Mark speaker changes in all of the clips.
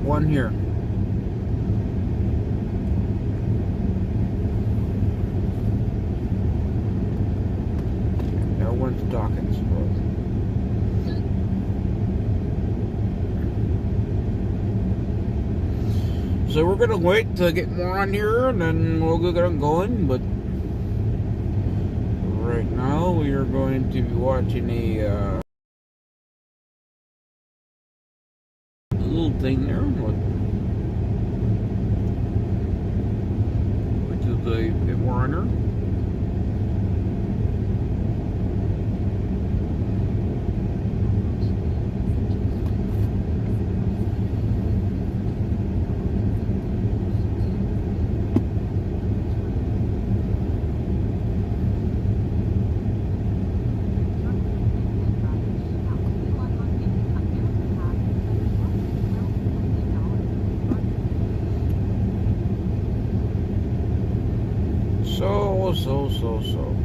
Speaker 1: one here. Everyone's talking, suppose. So we're gonna wait to get more on here, and then we'll get on going. But right now, we are going to be watching a little thing there, which is a warner. So.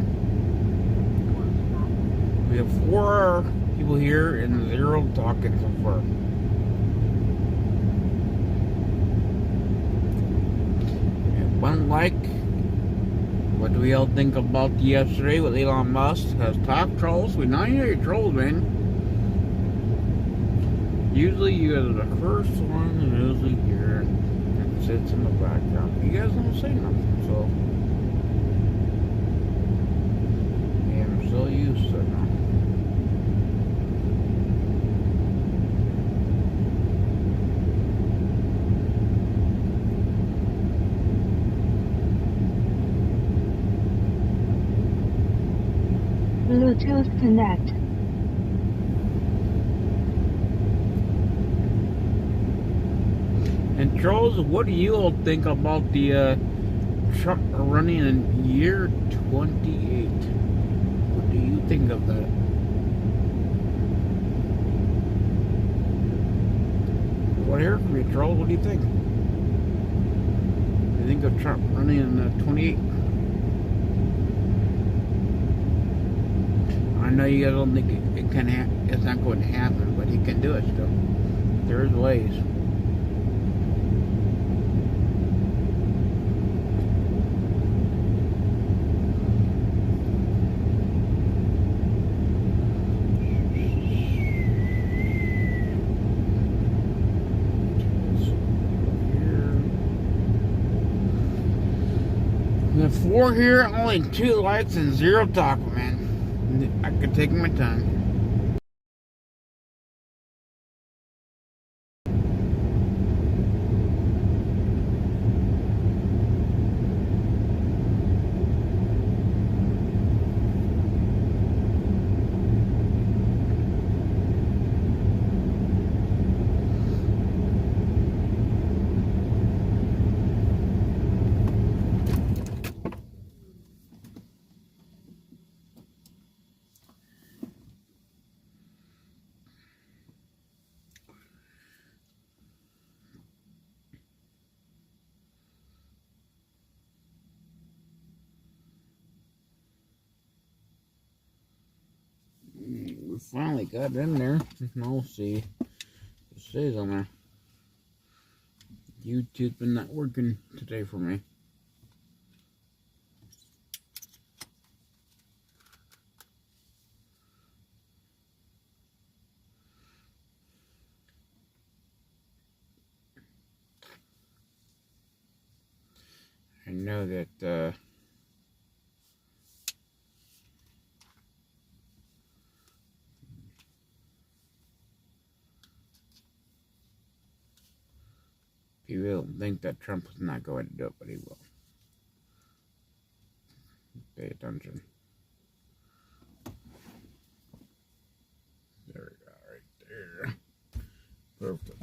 Speaker 1: We have 4 people here and 0 talking so far. And 1 like. What do we all think about yesterday with Elon Musk? Has talk trolls? We now hear your trolls, man. Usually you guys are the first one usually here and sits in the background. You guys don't say nothing, so I'm so used to it now.
Speaker 2: Bluetooth connect.
Speaker 1: And trolls, what do you all think about the Trump running in year 28? What do you think of that? What here from you, trolls? What do you think? What do you think of Trump running in 28? I know you guys don't think it's not going to happen, but he can do it still. There's ways. We have 4 here, only 2 likes and 0 talk, man. I could take my time. We finally got in there. We'll see. It says on there. YouTube's been not working today for me. I know that people don't think that Trump is not going to do it, but he will. Pay attention. There we go, right there. Perfect.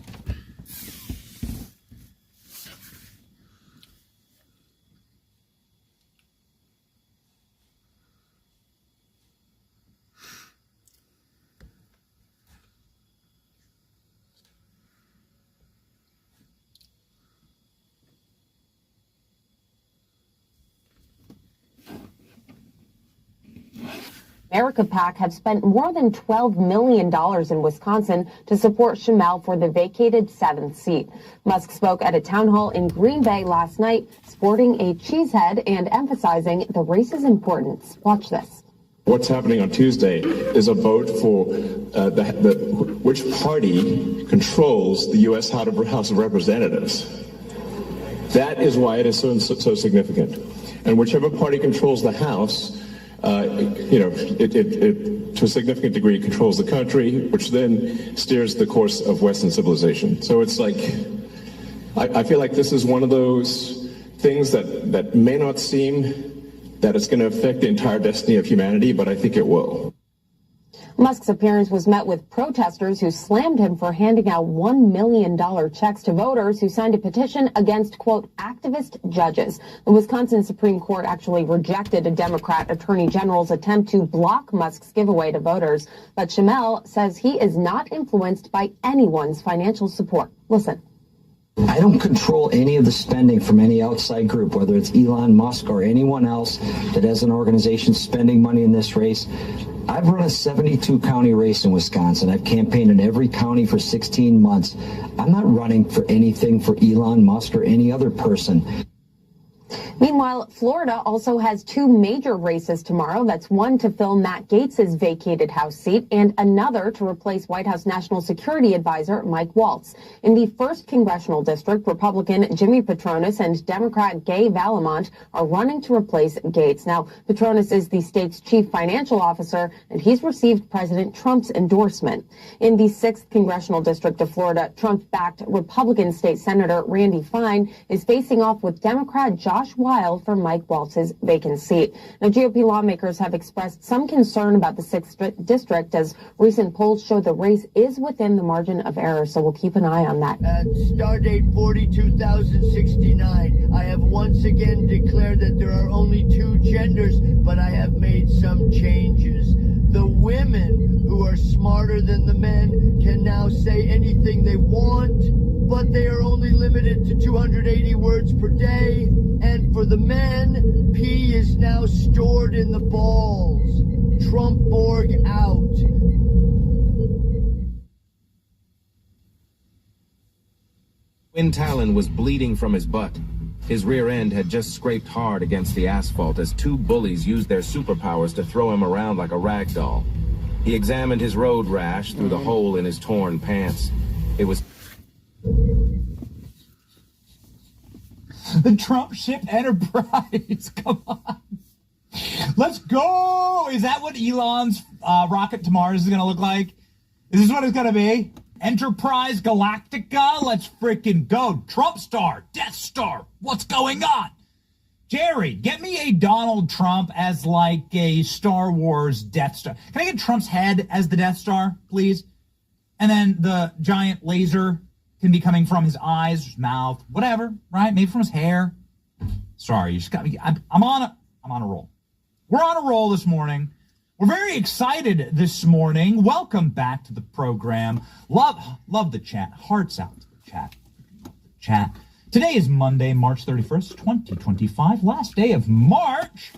Speaker 2: Erica PAC have spent more than $12 million in Wisconsin to support Schimel for the vacated 7th seat. Musk spoke at a town hall in Green Bay last night, sporting a cheese head and emphasizing the race's importance. Watch this.
Speaker 3: What's happening on Tuesday is a vote for which party controls the U.S. House of Representatives. That is why it is so significant. And whichever party controls the House, it to a significant degree controls the country, which then steers the course of Western civilization. So it's like, I feel like this is one of those things that may not seem that it's going to affect the entire destiny of humanity, but I think it will.
Speaker 2: Musk's appearance was met with protesters who slammed him for handing out $1 million checks to voters who signed a petition against, quote, activist judges. The Wisconsin Supreme Court actually rejected a Democrat attorney general's attempt to block Musk's giveaway to voters. But Schimel says he is not influenced by anyone's financial support. Listen.
Speaker 4: I don't control any of the spending from any outside group, whether it's Elon Musk or anyone else that has an organization spending money in this race. I've run a 72-county race in Wisconsin. I've campaigned in every county for 16 months. I'm not running for anything for Elon Musk or any other person.
Speaker 2: Meanwhile, Florida also has 2 major races tomorrow. That's one to fill Matt Gaetz's vacated House seat and another to replace White House National Security Advisor Mike Waltz. In the 1st Congressional District, Republican Jimmy Patronis and Democrat Gay Vallimont are running to replace Gaetz. Now, Patronis is the state's chief financial officer, and he's received President Trump's endorsement. In the 6th Congressional District of Florida, Trump-backed Republican State Senator Randy Fine is facing off with Democrat Josh Weil for Mike Waltz's vacant seat. Now, GOP lawmakers have expressed some concern about the 6th district as recent polls show the race is within the margin of error, so we'll keep an eye on that.
Speaker 5: At Stardate 42,069, I have once again declared that there are only 2 genders, but I have made some changes. The women who are smarter than the men can now say anything they want, but they are only limited to 280 words per day. And for the men, pee is now stored in the balls. Trump Borg out.
Speaker 6: Quinn Talon was bleeding from his butt. His rear end had just scraped hard against the asphalt as 2 bullies used their superpowers to throw him around like a rag doll. He examined his road rash through the hole in his torn pants. It was...
Speaker 7: The Trump ship Enterprise. Come on. Let's go. Is that what Elon's rocket to Mars is going to look like? Is this what it's going to be? Enterprise Galactica? Let's freaking go. Trump Star, Death Star. What's going on? Jerry, get me a Donald Trump as like a Star Wars Death Star. Can I get Trump's head as the Death Star, please? And then the giant laser can be coming from his eyes, his mouth, whatever, right? Maybe from his hair. Sorry, you just got me. I'm on a roll. We're on a roll this morning. We're very excited this morning. Welcome back to the program. Love the chat. Hearts out to the chat. Today is Monday, March 31st, 2025. Last day of March.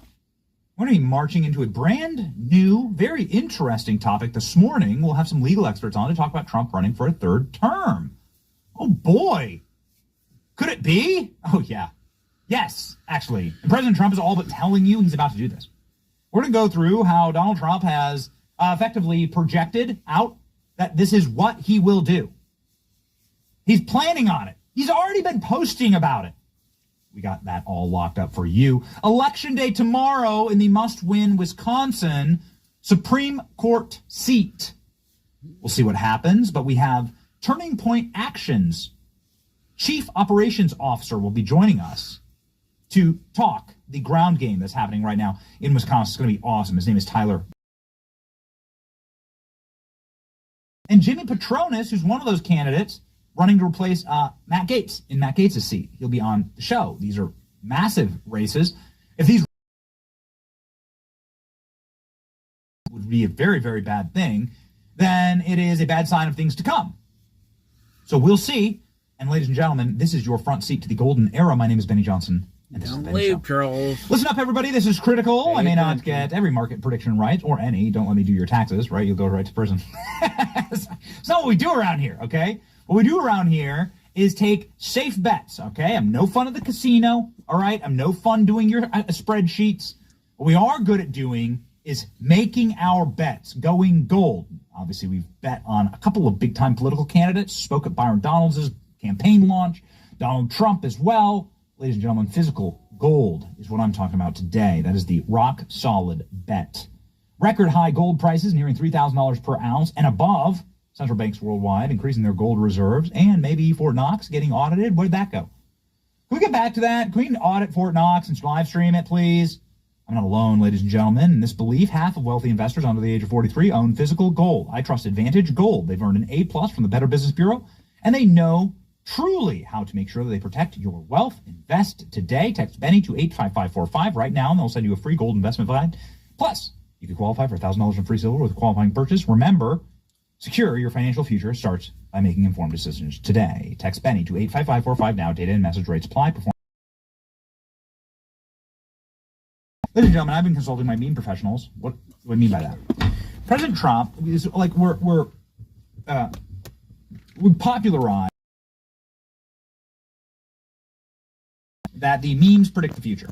Speaker 7: We're going to be marching into a brand new, very interesting topic this morning. We'll have some legal experts on to talk about Trump running for a 3rd term. Oh, boy. Could it be? Oh, yeah. Yes, actually. And President Trump is all but telling you he's about to do this. We're going to go through how Donald Trump has effectively projected out that this is what he will do. He's planning on it. He's already been posting about it. We got that all locked up for you. Election day tomorrow in the must-win Wisconsin Supreme Court seat. We'll see what happens, but we have Turning Point Actions. Chief Operations Officer will be joining us to talk the ground game that's happening right now in Wisconsin. It's going to be awesome. His name is Tyler. And Jimmy Patronis, who's one of those candidates running to replace Matt Gaetz in Matt Gaetz's seat. He'll be on the show. These are massive races. If these would be a very, very bad thing, then it is a bad sign of things to come. So we'll see. And ladies and gentlemen, this is your front seat to the golden era. My name is Benny Johnson. And this has
Speaker 1: Don't
Speaker 7: been the
Speaker 1: leave,
Speaker 7: show.
Speaker 1: trolls.
Speaker 7: Listen up, everybody. This is critical.
Speaker 1: Pay
Speaker 7: I may not
Speaker 1: attention.
Speaker 7: get every market prediction right, or any. Don't let me do your taxes, right? You'll go right to prison. It's not what we do around here, okay? What we do around here is take safe bets, okay? I'm no fun at the casino, all right? I'm no fun doing your spreadsheets. What we are good at doing is making our bets, going gold. Obviously, we've bet on a couple of big-time political candidates, spoke at Byron Donalds' campaign launch, Donald Trump as well. Ladies and gentlemen, physical gold is what I'm talking about today. That is the rock-solid bet. Record high gold prices nearing $3,000 per ounce and above. Central banks worldwide increasing their gold reserves, and maybe Fort Knox getting audited. Where'd that go? Can we get back to that? Can we audit Fort Knox and live stream it, please? I'm not alone, ladies and gentlemen. In this belief, half of wealthy investors under the age of 43 own physical gold. I trust Advantage Gold. They've earned an A+ from the Better Business Bureau, and they know truly how to make sure that they protect your wealth. Invest today. Text Benny to 85545 right now, and they'll send you a free gold investment guide. Plus, you can qualify for $1,000 in free silver with a qualifying purchase. Remember, secure your financial future starts by making informed decisions today. Text Benny to 85545 now. Data and message rates apply. Ladies and gentlemen, I've been consulting my meme professionals. What do I mean by that? President Trump is like we popularized that the memes predict the future.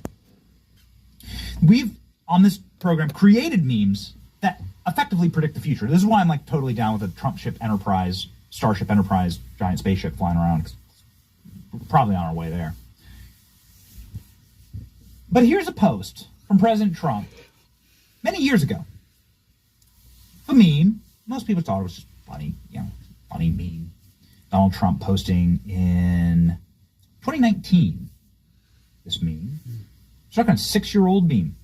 Speaker 7: We've, on this program, created memes that effectively predict the future. This is why I'm like totally down with the Trump ship Enterprise, Starship Enterprise, giant spaceship flying around. We're probably on our way there. But here's a post from President Trump many years ago. A meme. Most people thought it was just funny, funny meme. Donald Trump posting in 2019. This meme. It's like a 6-year-old meme.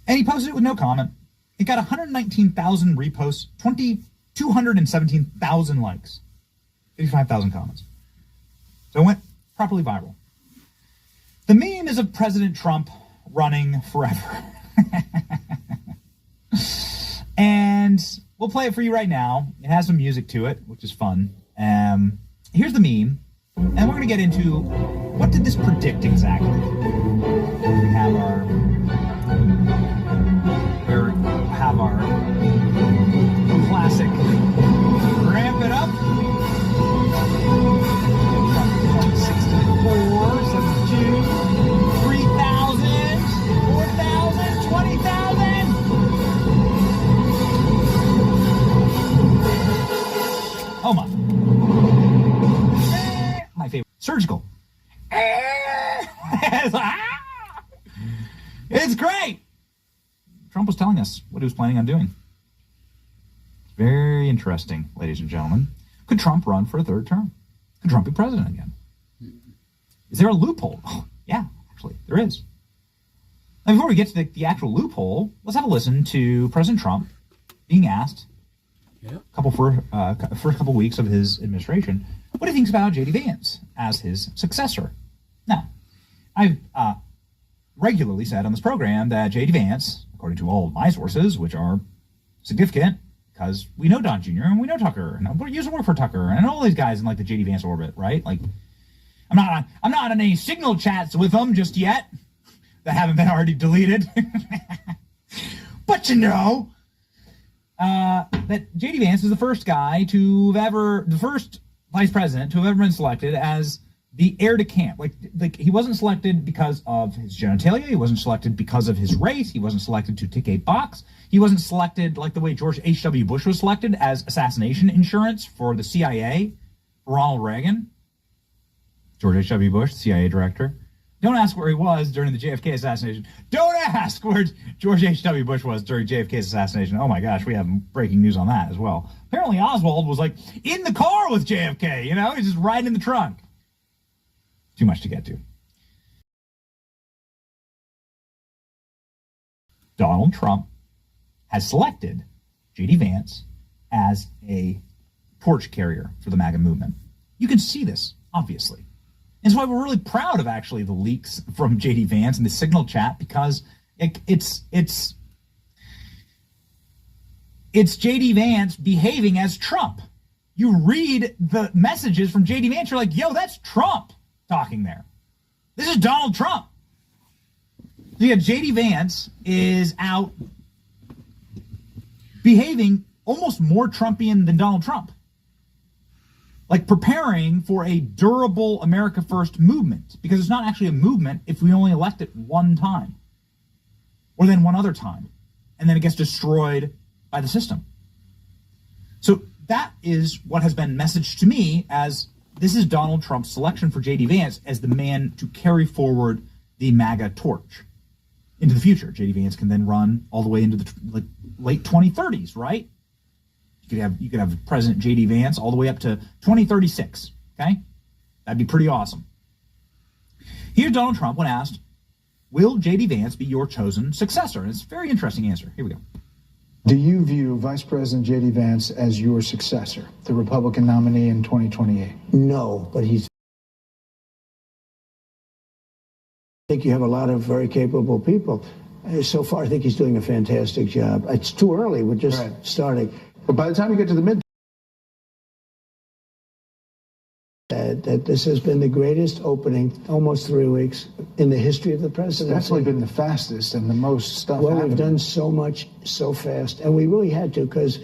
Speaker 7: And he posted it with no comment. It got 119,000 reposts, 217,000 likes, 55,000 comments. So it went properly viral. The meme is of President Trump running forever. And we'll play it for you right now. It has some music to it, which is fun. Here's the meme. And we're going to get into what did this predict exactly. We have our classic ramp it up. 64, 72, 3,000, 4,000, 20,000. Oh my. My favorite. Surgical. It's great. Trump was telling us what he was planning on doing. Very interesting, ladies and gentlemen. Could Trump run for a third term? Could Trump be president again? Is there a loophole? Oh, yeah, actually, there is. Now, before we get to the actual loophole, let's have a listen to President Trump being asked first couple weeks of his administration what he thinks about J.D. Vance as his successor. Now, I've regularly said on this program that J.D. Vance, according to all of my sources, which are significant, because we know Don Jr. and we know Tucker, and we used to work for Tucker, and all these guys in like the J.D. Vance orbit, right? Like, I'm not on any signal chats with them just yet that haven't been already deleted. But that J.D. Vance is the first vice president to have ever been selected as the heir to camp. Like he wasn't selected because of his genitalia. He wasn't selected because of his race. He wasn't selected to tick a box. He wasn't selected like the way George H.W. Bush was selected as assassination insurance for the CIA, for Ronald Reagan. George H.W. Bush, the CIA director. Don't ask where he was during the JFK assassination. Don't ask where George H.W. Bush was during JFK's assassination. Oh my gosh, we have breaking news on that as well. Apparently Oswald was like in the car with JFK, he's just riding in the trunk. Too much to get to. Donald Trump has selected J.D. Vance as a torch carrier for the MAGA movement. You can see this, obviously. And that's why we're really proud of actually the leaks from J.D. Vance and the signal chat, because it's J.D. Vance behaving as Trump. You read the messages from J.D. Vance, you're like, yo, that's Trump talking there. This is Donald Trump. Yeah, J.D. Vance is out behaving almost more Trumpian than Donald Trump. Like preparing for a durable America First movement, because it's not actually a movement if we only elect it one time, or then one other time, and then it gets destroyed by the system. So that is what has been messaged to me as this is Donald Trump's selection for J.D. Vance as the man to carry forward the MAGA torch into the future. J.D. Vance can then run all the way into the late 2030s, right? You could have President J.D. Vance all the way up to 2036, okay? That'd be pretty awesome. Here's Donald Trump when asked, will J.D. Vance be your chosen successor? And it's a very interesting answer. Here we go.
Speaker 8: Do you view Vice President J.D. Vance as your successor, the Republican nominee in 2028?
Speaker 9: No, but I think you have a lot of very capable people. So far, I think he's doing a fantastic job. It's too early. We're just starting.
Speaker 8: But by the time you get to the mid,
Speaker 9: that this has been the greatest opening, almost 3 weeks, in the history of the presidency.
Speaker 8: it's definitely been the fastest and the most stuff
Speaker 9: Well,
Speaker 8: happening.
Speaker 9: we've done so much, so fast, and we really had to, because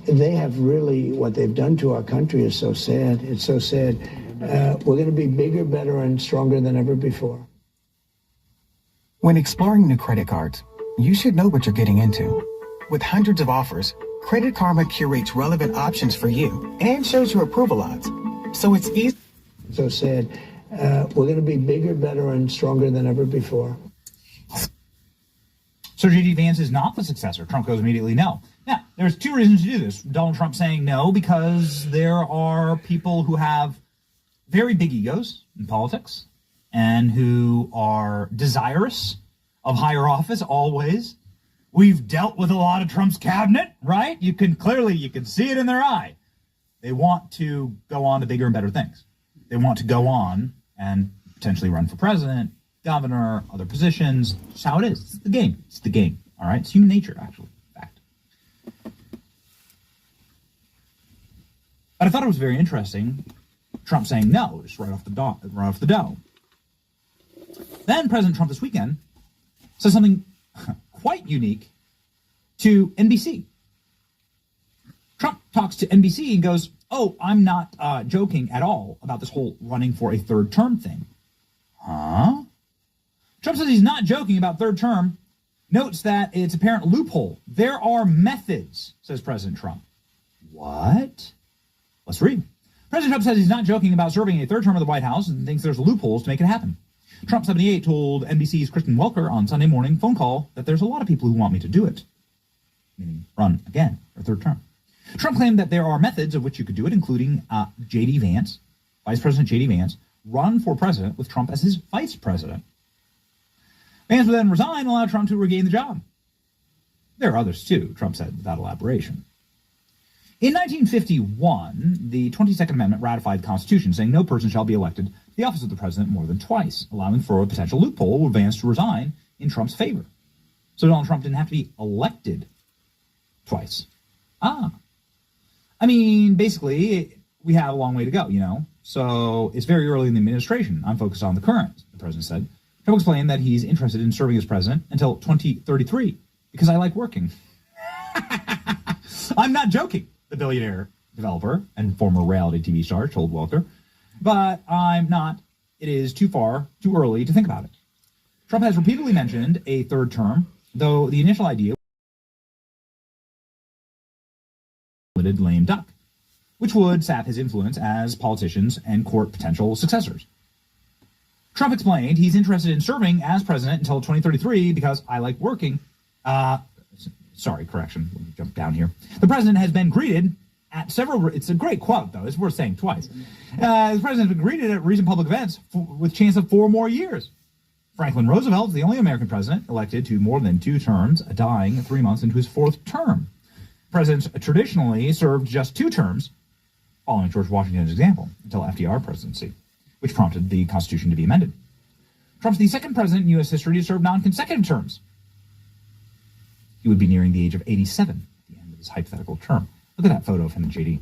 Speaker 9: they have really, what they've done to our country is so sad. It's so sad. We're going to be bigger, better, and stronger than ever before.
Speaker 10: When exploring new credit cards, you should know what you're getting into. With hundreds of offers, Credit Karma curates relevant options for you and shows you approval odds. So it's easy.
Speaker 9: So sad. We're going to be bigger, better, and stronger than ever before.
Speaker 7: So J.D. Vance is not the successor. Trump goes immediately no. Now, there's two reasons to do this. Donald Trump saying no because there are people who have very big egos in politics and who are desirous of higher office always. We've dealt with a lot of Trump's cabinet, right? You can see it in their eye. They want to go on to bigger and better things. They want to go on and potentially run for president, governor, other positions. It's how it is. It's the game. It's the game. All right. It's human nature, actually. Fact. But I thought it was very interesting. Trump saying no, just right off the dome. Then President Trump this weekend says something quite unique to NBC. Trump talks to NBC and goes, oh, I'm not joking at all about this whole running for a third term thing. Huh? Trump says he's not joking about third term, notes that it's apparent loophole. There are methods, says President Trump. What? Let's read. President Trump says he's not joking about serving a third term of the White House and thinks there's loopholes to make it happen. Trump 78 told NBC's Kristen Welker on Sunday morning phone call that there's a lot of people who want me to do it, meaning run again for third term. Trump claimed that there are methods of which you could do it, including J.D. Vance, Vice President J.D. Vance, run for president with Trump as his vice president. Vance would then resign and allow Trump to regain the job. There are others too, Trump said without elaboration. In 1951, the 22nd Amendment ratified the Constitution, saying no person shall be elected to the office of the president more than twice, allowing for a potential loophole with Vance to resign in Trump's favor. So Donald Trump didn't have to be elected twice. I mean, basically, we have a long way to go, So it's very early in the administration. I'm focused on the current, the president said. Trump explained that he's interested in serving as president until 2033 because I like working. I'm not joking, the billionaire developer and former reality TV star told Welker. But I'm not. It is too early to think about it. Trump has repeatedly mentioned a third term, though the initial idea was lame duck, which would sap his influence as politicians and court potential successors. Trump explained he's interested in serving as president until 2033 because I like working. Sorry, correction. Let me jump down here. The president has been greeted at several, it's a great quote, though. It's worth saying twice. The president has been greeted at recent public events with chance of 4 more years. Franklin Roosevelt is the only American president elected to more than 2 terms, dying 3 months into his 4th term. Presidents traditionally served just 2 terms, following George Washington's example, until FDR presidency, which prompted the Constitution to be amended. Trump's the 2nd president in U.S. history to serve non-consecutive terms. He would be nearing the age of 87 at the end of his hypothetical term. Look at that photo of him and JD.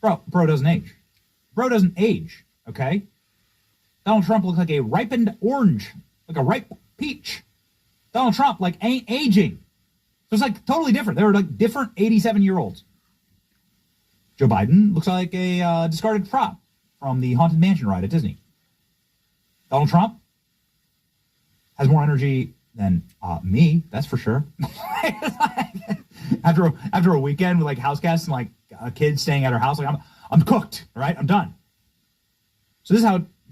Speaker 7: Bro doesn't age. Bro doesn't age, okay? Donald Trump looked like a ripened orange, like a ripe peach. Donald Trump, like, ain't aging. So it's like totally different. They're like different 87-year-olds. Joe Biden looks like a discarded prop from the Haunted Mansion ride at Disney. Donald Trump has more energy than me, that's for sure. after a weekend with like house guests and like kids staying at our house, like I'm cooked, all right? I'm done. So this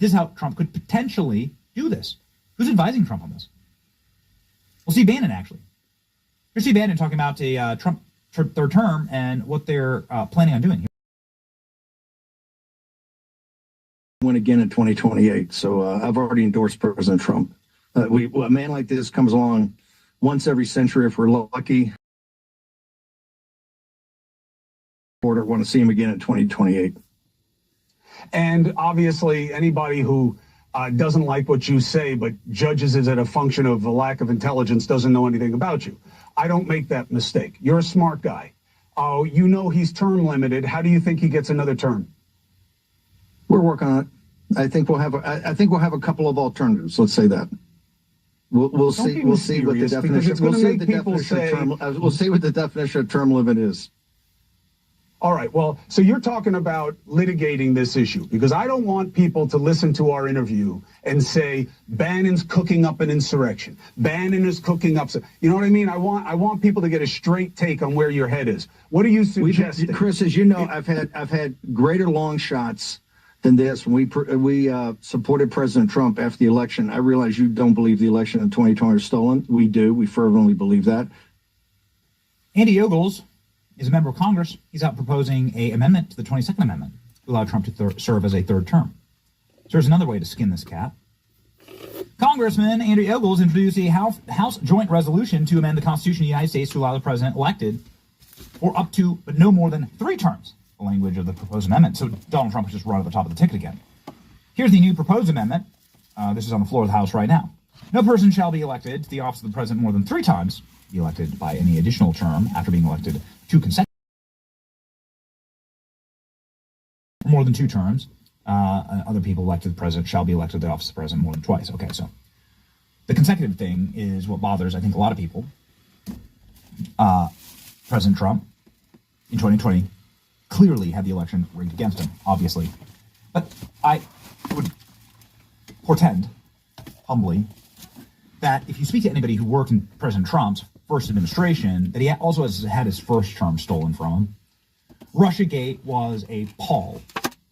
Speaker 7: is how Trump could potentially do this. Who's advising Trump on this? Well, Steve Bannon, actually. Here's Steve Bannon talking about a Trump third term and what they're planning on doing.
Speaker 11: Win again in 2028. So I've already endorsed President Trump. A man like this comes along once every century if we're lucky. Order want to see him again in 2028.
Speaker 12: And obviously, anybody who doesn't like what you say but judges it as a function of a lack of intelligence doesn't know anything about you. I don't make that mistake. You're a smart guy. Oh, you know he's term limited. How do you think he gets another term?
Speaker 11: We're working on it. I think we'll have a couple of alternatives. Let's say that. We'll see. We'll see what the definition. We'll see what the definition of term limit is.
Speaker 12: All right. Well, so you're talking about litigating this issue because I don't want people to listen to our interview and say Bannon's cooking up an insurrection. Bannon is cooking up. You know what I mean? I want people to get a straight take on where your head is. What are you suggesting,
Speaker 11: Chris? As you know, I've had greater long shots than this. When we supported President Trump after the election, I realize you don't believe the election in 2020 was stolen. We do. We fervently believe that.
Speaker 7: Andy Ogles is a member of Congress. He's out proposing an amendment to the 22nd Amendment to allow Trump to serve as a third term. So there's another way to skin this cat. Congressman Andy Ogles introduced a House joint resolution to amend the Constitution of the United States to allow the president elected for up to, but no more than 3 terms, the language of the proposed amendment. So Donald Trump has just run at the top of the ticket again. Here's the new proposed amendment. This is on the floor of the House right now. No person shall be elected to the office of the president more than 3 times, be elected by any additional term after being elected 2 consecutive. More than 2 terms. Other people elected president shall be elected to the office of the president more than twice. Okay, so the consecutive thing is what bothers, I think, a lot of people. President Trump in 2020 clearly had the election rigged against him, obviously. But I would portend, humbly, that if you speak to anybody who worked in President Trump's first administration, that he also has had his first term stolen from him. Russiagate was a pall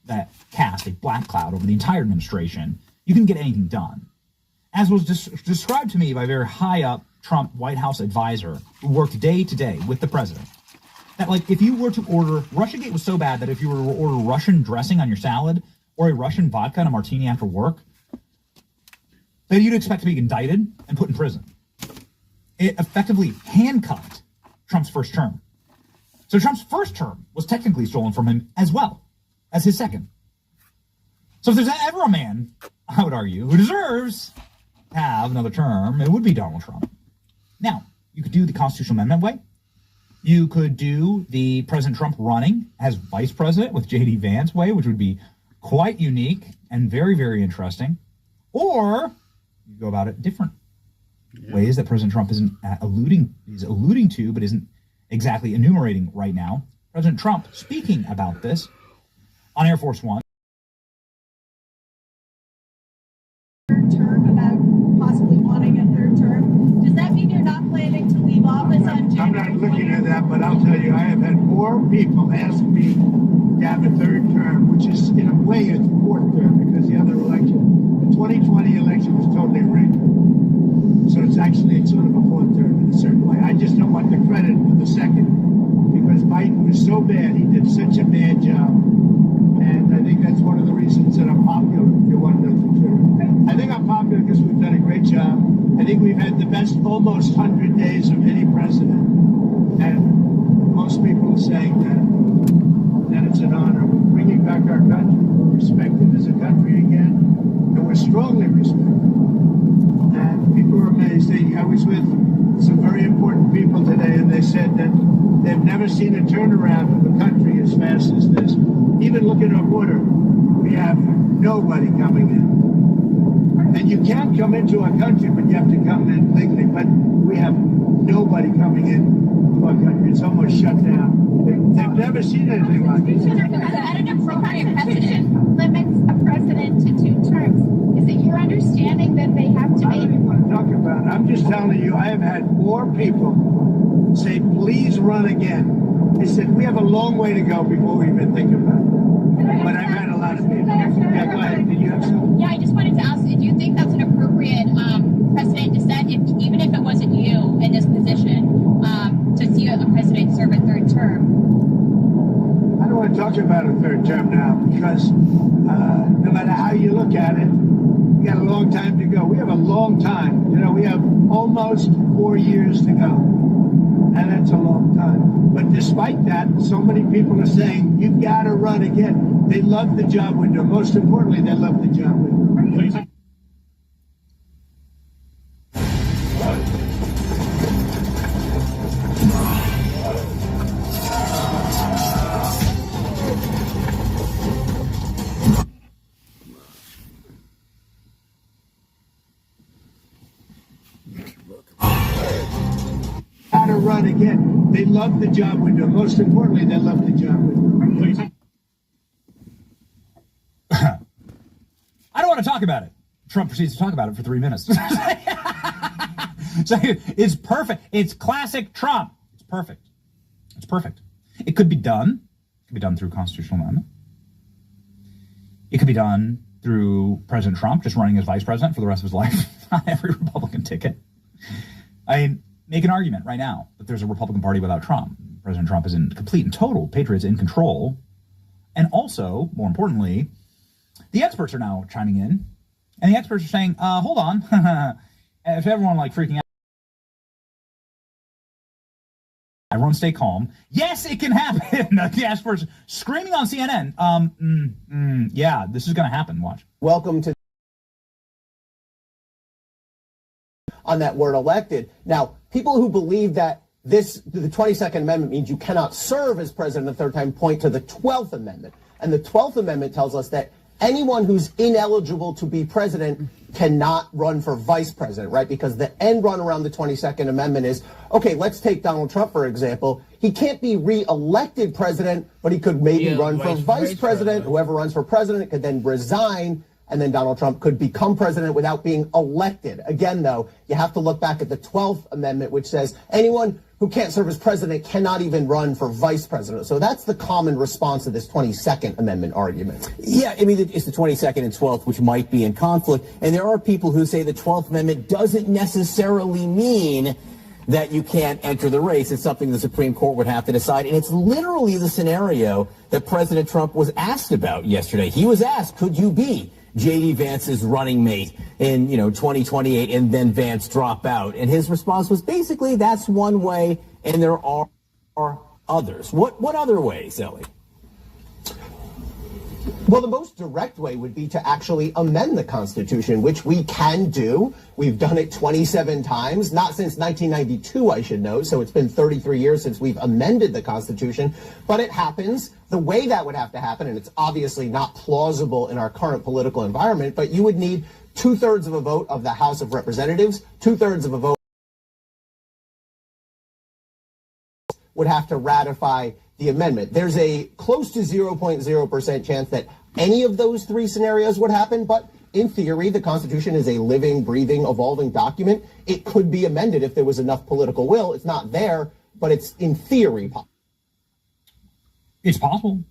Speaker 7: that cast a black cloud over the entire administration. You couldn't get anything done. As was described to me by a very high-up Trump White House advisor who worked day to day with the president, that, like, if you were to order, Russiagate was so bad that if you were to order Russian dressing on your salad or a Russian vodka and a martini after work, that you'd expect to be indicted and put in prison. It effectively handcuffed Trump's first term. So Trump's first term was technically stolen from him as well as his second. So if there's ever a man, I would argue, who deserves to have another term, it would be Donald Trump. Now, you could do the constitutional amendment way. You could do the President Trump running as vice president with J.D. Vance way, which would be quite unique and very, very interesting. Or you go about it different ways that President Trump isn't alluding to, but isn't exactly enumerating right now. President Trump speaking about this on Air Force One.
Speaker 13: Term about possibly wanting a third term. Does that mean you're not planning to leave office on January?
Speaker 5: I'm not looking at that, but I'll tell you, I have had more people ask me to have a third term, which is in a way a fourth term because the other election, the 2020 election was totally rigged. So it's sort of a fourth term in a certain way. I just don't want the credit for the second because Biden was so bad. He did such a bad job. And I think that's one of the reasons that I'm popular, if you want to know the truth. I think I'm popular because we've done a great job. I think we've had the best almost 100 days of any president. And most people are saying that it's an honor. We're bringing back our country. We're respected as a country again. And we're strongly respected. And people are amazed. I was with some very important people today, and they said that they've never seen a turnaround of the country as fast as this. Even look at our border. We have nobody coming in.
Speaker 9: And you can't come into our country, but you have to come in legally. But we have nobody coming in to our country. It's almost shut down. They've never seen anything like this.
Speaker 13: An appropriate precedent limits a president to 2 terms. Is it your understanding that they have to
Speaker 9: I don't even want to talk about it. I'm just telling you, I have had more people say, please run again. They said, we have a long way to go before we even think about it. But I've had a lot of people. Yeah, go ahead. Did you have something?
Speaker 13: Yeah, I just wanted to ask, do you think that's an appropriate precedent to set, even if it wasn't you in this position, to see a president serve a 3rd term?
Speaker 9: I don't want to talk about a 3rd term now because no matter how you look at it, we got a long time to go. We have a long time. You know, we have almost 4 years to go. And that's a long time. But despite that, so many people are saying, you've got to run again. They love the job window. Most importantly, they love the job window. Please. To run again. They love the job window. Most importantly, they love the job window. Please.
Speaker 7: I don't want to talk about it. Trump proceeds to talk about it for 3 minutes. So it's perfect. It's classic Trump. It's perfect. It's perfect. It could be done. It could be done through constitutional amendment. It could be done through President Trump just running as vice president for the rest of his life on every Republican ticket. I mean, make an argument right now that there's a Republican Party without Trump. President Trump is in complete and total, Patriots in control. And also, more importantly, the experts are now chiming in. And the experts are saying, hold on. If everyone freaking out, everyone stay calm. Yes, it can happen. The experts screaming on CNN. Yeah, this is going to happen. Watch.
Speaker 14: Welcome to on that word elected. Now, people who believe that the 22nd Amendment means you cannot serve as president a 3rd time point to the 12th Amendment. And the 12th Amendment tells us that anyone who's ineligible to be president cannot run for vice president, right? Because the end run around the 22nd Amendment is, okay, let's take Donald Trump, for example. He can't be re-elected president, but he could maybe run for vice president. Whoever runs for president could then resign, and then Donald Trump could become president without being elected. Again, though, you have to look back at the 12th Amendment, which says anyone who can't serve as president cannot even run for vice president. So that's the common response to this 22nd Amendment argument.
Speaker 15: Yeah, I mean, it's the 22nd and 12th, which might be in conflict. And there are people who say the 12th Amendment doesn't necessarily mean that you can't enter the race. It's something the Supreme Court would have to decide. And it's literally the scenario that President Trump was asked about yesterday. He was asked, could you be J.D. Vance's running mate in, 2028 and then Vance drop out? And his response was basically, that's one way and there are others. What other ways, Ellie?
Speaker 14: Well, the most direct way would be to actually amend the Constitution, which we can do. We've done it 27 times, not since 1992, I should note. So it's been 33 years since we've amended the Constitution, but it happens. The way that would have to happen, and it's obviously not plausible in our current political environment, but you would need 2/3 of a vote of the House of Representatives, 2/3 of a vote would have to ratify the amendment. There's a close to 0.0% chance that any of those 3 scenarios would happen, but in theory, the Constitution is a living, breathing, evolving document. It could be amended if there was enough political will. It's not there, but it's in theory possible.
Speaker 7: It's possible,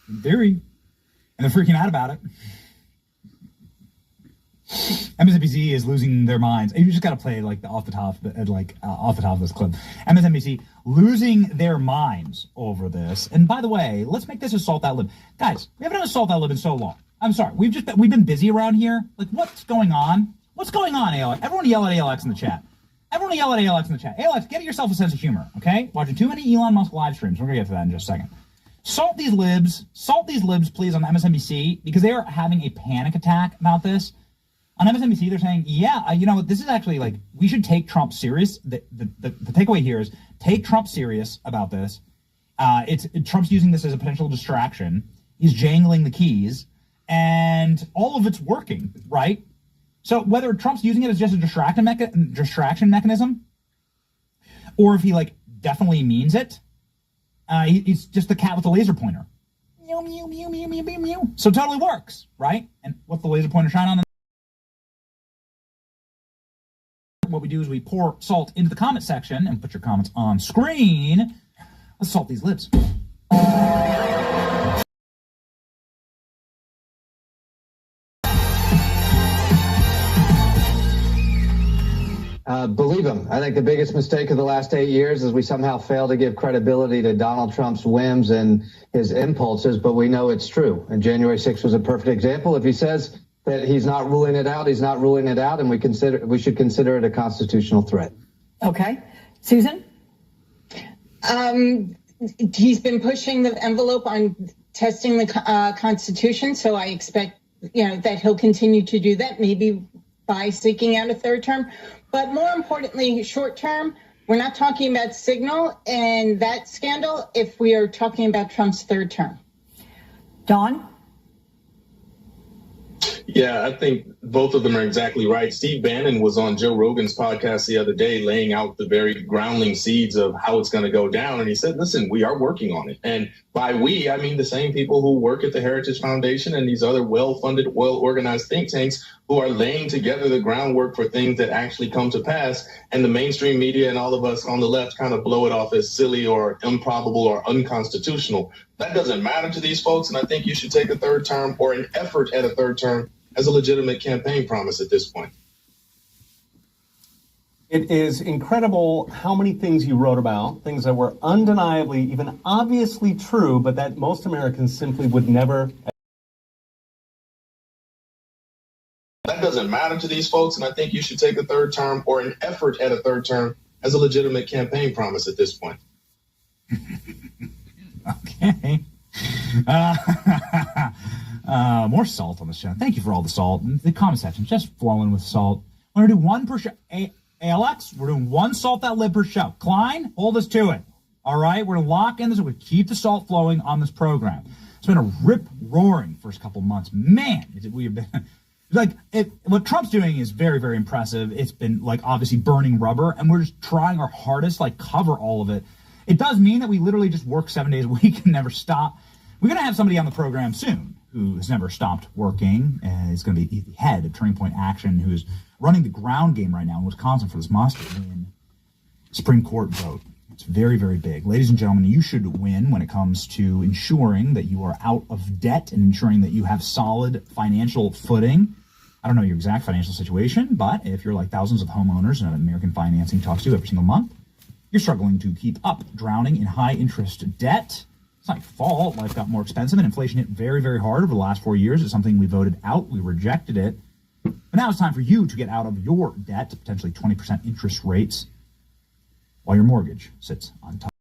Speaker 7: in theory, and they're freaking out about it. MSNBC is losing their minds. You just got to play off the top of this clip. MSNBC losing their minds over this. And by the way, let's make this Assault That Lib. Guys, we haven't done Assault That Lib in so long. I'm sorry. We've been busy around here. What's going on? What's going on, ALX? Everyone yell at ALX in the chat. Everyone yell at ALX in the chat. ALX, get yourself a sense of humor, okay? Watching too many Elon Musk live streams. We're going to get to that in just a second. Salt these libs, please, on MSNBC, because they are having a panic attack about this. On MSNBC, they're saying, this is actually we should take Trump serious. The takeaway here is take Trump serious about this. Trump's using this as a potential distraction. He's jangling the keys, and all of it's working, right? So whether Trump's using it as just a distraction mechanism, or if he like definitely means it, he's just the cat with the laser pointer. Meow, meow, meow, meow, meow, meow, meow. So it totally works, right? And what's the laser pointer shine on? What we do is we pour salt into the comment section and put your comments on screen. Let's salt these lips.
Speaker 16: Believe him. I think the biggest mistake of the last 8 years is we somehow fail to give credibility to Donald Trump's whims and his impulses, but we know it's true. And January 6th was a perfect example. If he says that he's not ruling it out, he's not ruling it out, and we should consider it a constitutional threat.
Speaker 17: Okay. Susan? He's been pushing the envelope on testing the Constitution, so I expect, that he'll continue to do that, maybe by seeking out a third term. But more importantly, short term, we're not talking about Signal and that scandal if we are talking about Trump's third term. Don?
Speaker 18: Yeah, I think both of them are exactly right. Steve Bannon was on Joe Rogan's podcast the other day laying out the very groundling seeds of how it's going to go down. And he said, listen, we are working on it. And by we, I mean the same people who work at the Heritage Foundation and these other well-funded, well-organized think tanks who are laying together the groundwork for things that actually come to pass. And the mainstream media and all of us on the left kind of blow it off as silly or improbable or unconstitutional. That doesn't matter to these folks. And I think you should take a third term or an effort at a third term as a legitimate campaign promise at this point.
Speaker 19: It is incredible how many things you wrote about, things that were undeniably, even obviously true, but that most Americans simply would never.
Speaker 18: That doesn't matter to these folks, and I think you should take a third term or an effort at a third term as a legitimate campaign promise at this point.
Speaker 7: Okay. More salt on the show. Thank you for all the salt. The comment section just flowing with salt. We're going to do one per show. Hey, Alex, we're doing one salt that lid per show. Klein, hold us to it. All right? We're going to lock in this. We keep the salt flowing on this program. It's been a rip-roaring first couple months. Man, we have been... what Trump's doing is very, very impressive. It's been, obviously burning rubber, and we're just trying our hardest to, cover all of it. It does mean that we literally just work 7 days a week and never stop. We're going to have somebody on the program soon who has never stopped working, and is going to be the head of Turning Point Action, who is running the ground game right now in Wisconsin for this must-win Supreme Court vote. It's very, very big. Ladies and gentlemen, you should win when it comes to ensuring that you are out of debt and ensuring that you have solid financial footing. I don't know your exact financial situation, but if you're like thousands of homeowners and American Financing talks to you every single month, you're struggling to keep up, drowning in high-interest debt. It's not your fault. Life got more expensive, and inflation hit very, very hard over the last 4 years. It's something we voted out. We rejected it. But now it's time for you to get out of your debt to potentially 20% interest rates while your mortgage sits on top.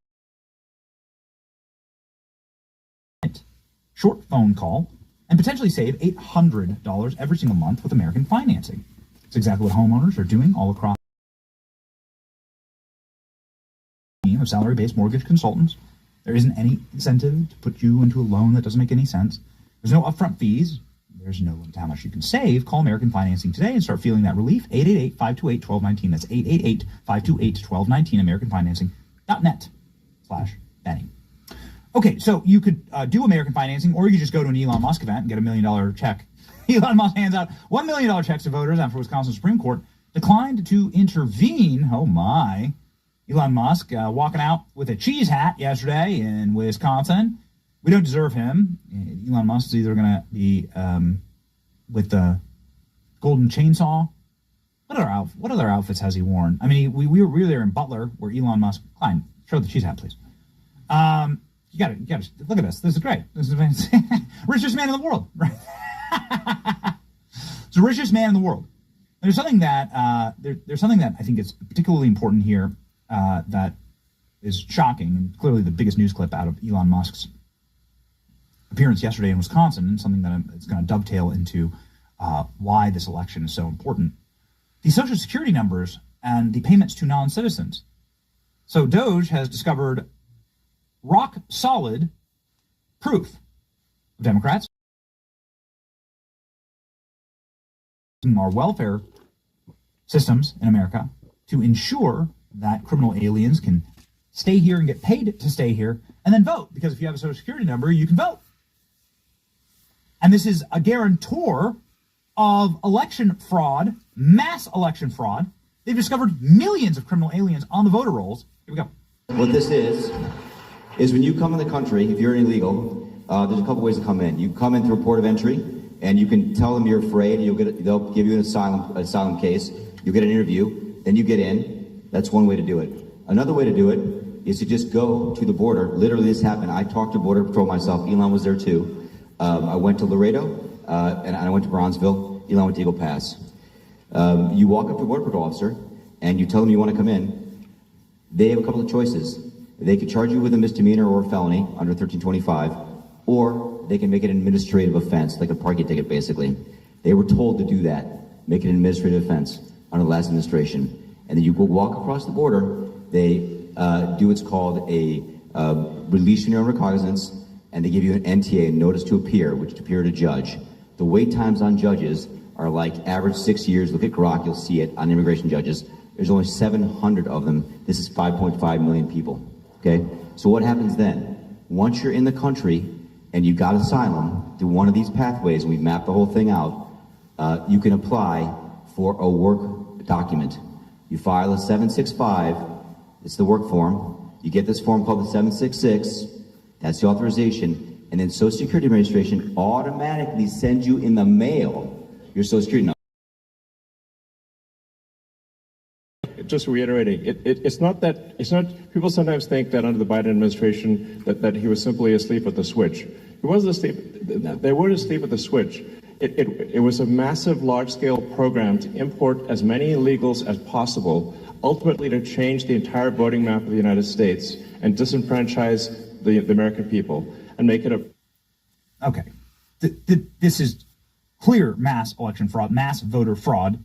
Speaker 7: Short phone call and potentially save $800 every single month with American Financing. It's exactly what homeowners are doing all across the team of salary-based mortgage consultants. There isn't any incentive to put you into a loan that doesn't make any sense. There's no upfront fees. There's no limit to how much you can save. Call American Financing today and start feeling that relief. 888-528-1219. That's 888-528-1219. AmericanFinancing.net/Benny. Okay, so you could do American Financing, or you could just go to an Elon Musk event and get $1 million check. Elon Musk hands out $1 million checks to voters after Wisconsin Supreme Court declined to intervene. Oh, my. Elon Musk walking out with a cheese hat yesterday in Wisconsin. We don't deserve him. Elon Musk is either going to be with the golden chainsaw. What other outfits has he worn? I mean, we were there in Butler where Elon Musk... Klein, show the cheese hat, please. You got to look at this. This is great. This is richest man in the world. Right? It's the richest man in the world. There's something that there's something that I think is particularly important here. That is shocking, and clearly the biggest news clip out of Elon Musk's appearance yesterday in Wisconsin, and something that is going to dovetail into why this election is so important. The Social Security numbers and the payments to non-citizens. So Doge has discovered rock-solid proof of Democrats our welfare systems in America to ensure that criminal aliens can stay here and get paid to stay here and then vote. Because if you have a Social Security number, you can vote. And this is a guarantor of election fraud, mass election fraud. They've discovered millions of criminal aliens on the voter rolls. Here we go.
Speaker 20: What this is when you come in the country, if you're illegal, there's a couple ways to come in. You come in through a port of entry, and you can tell them you're afraid, and they'll give you an asylum case. You get an interview, then you get in. That's one way to do it. Another way to do it is to just go to the border. Literally, this happened. I talked to Border Patrol myself. Elon was there too. I went to Laredo, and I went to Bronzeville. Elon went to Eagle Pass. You walk up to a Border Patrol officer, and you tell them you want to come in. They have a couple of choices. They could charge you with a misdemeanor or a felony under 1325, or they can make it an administrative offense, like a parking ticket, basically. They were told to do that, make it an administrative offense under the last administration. And then you go walk across the border. They do what's called a release from your own recognizance, and they give you an NTA, a notice to appear, which to appear to judge. The wait times on judges are like average 6 years. Look at Grok, you'll see it on immigration judges. There's only 700 of them. This is 5.5 million people, okay? So what happens then? Once you're in the country and you got asylum through one of these pathways, and we've mapped the whole thing out, you can apply for a work document. You file a 765, it's the work form. You get this form called the 766, that's the authorization, and then Social Security Administration automatically sends you in the mail your Social Security number.
Speaker 3: Just reiterating, it's not, people sometimes think that under the Biden administration that he was simply asleep at the switch. He wasn't asleep, they weren't asleep at the switch. It was a massive, large-scale program to import as many illegals as possible, ultimately to change the entire voting map of the United States and disenfranchise the American people and make it a...
Speaker 7: Okay. This is clear mass election fraud, mass voter fraud.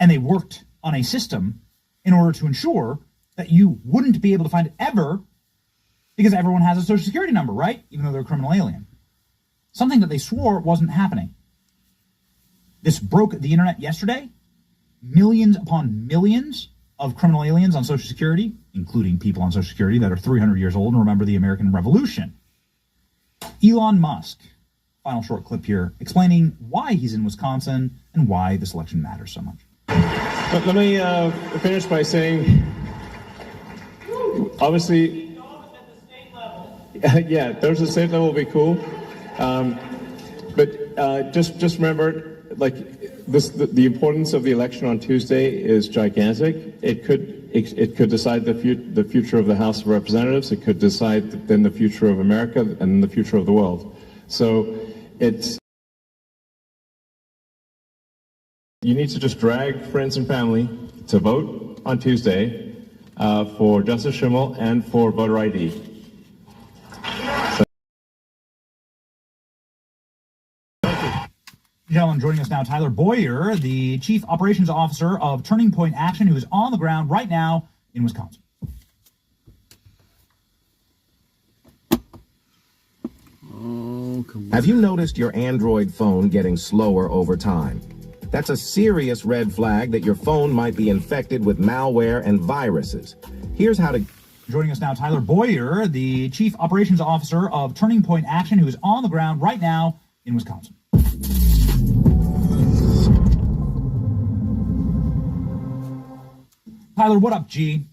Speaker 7: And they worked on a system in order to ensure that you wouldn't be able to find it ever, because everyone has a Social Security number, right? Even though they're a criminal alien. Something that they swore wasn't happening. This broke the internet yesterday. Millions upon millions of criminal aliens on Social Security, including people on Social Security that are 300 years old and remember the American Revolution. Elon Musk, final short clip here, explaining why he's in Wisconsin and why this election matters so much.
Speaker 3: Let me finish by saying, obviously, yeah, those at the state level will be cool. But just remember, like, the importance of the election on Tuesday is gigantic. It could decide the future of the House of Representatives. It could decide then the future of America and the future of the world. So you need to just drag friends and family to vote on Tuesday for Justice Schimmel and for voter ID.
Speaker 7: Gentlemen, joining us now, Tyler Boyer, the Chief Operations Officer of Turning Point Action, who is on the ground right now in Wisconsin.
Speaker 6: Oh, come on. Have you noticed your Android phone getting slower over time? That's a serious red flag that your phone might be infected with malware and viruses. Here's how to...
Speaker 7: Joining us now, Tyler Boyer, the Chief Operations Officer of Turning Point Action, who is on the ground right now in Wisconsin. Tyler, what up, G?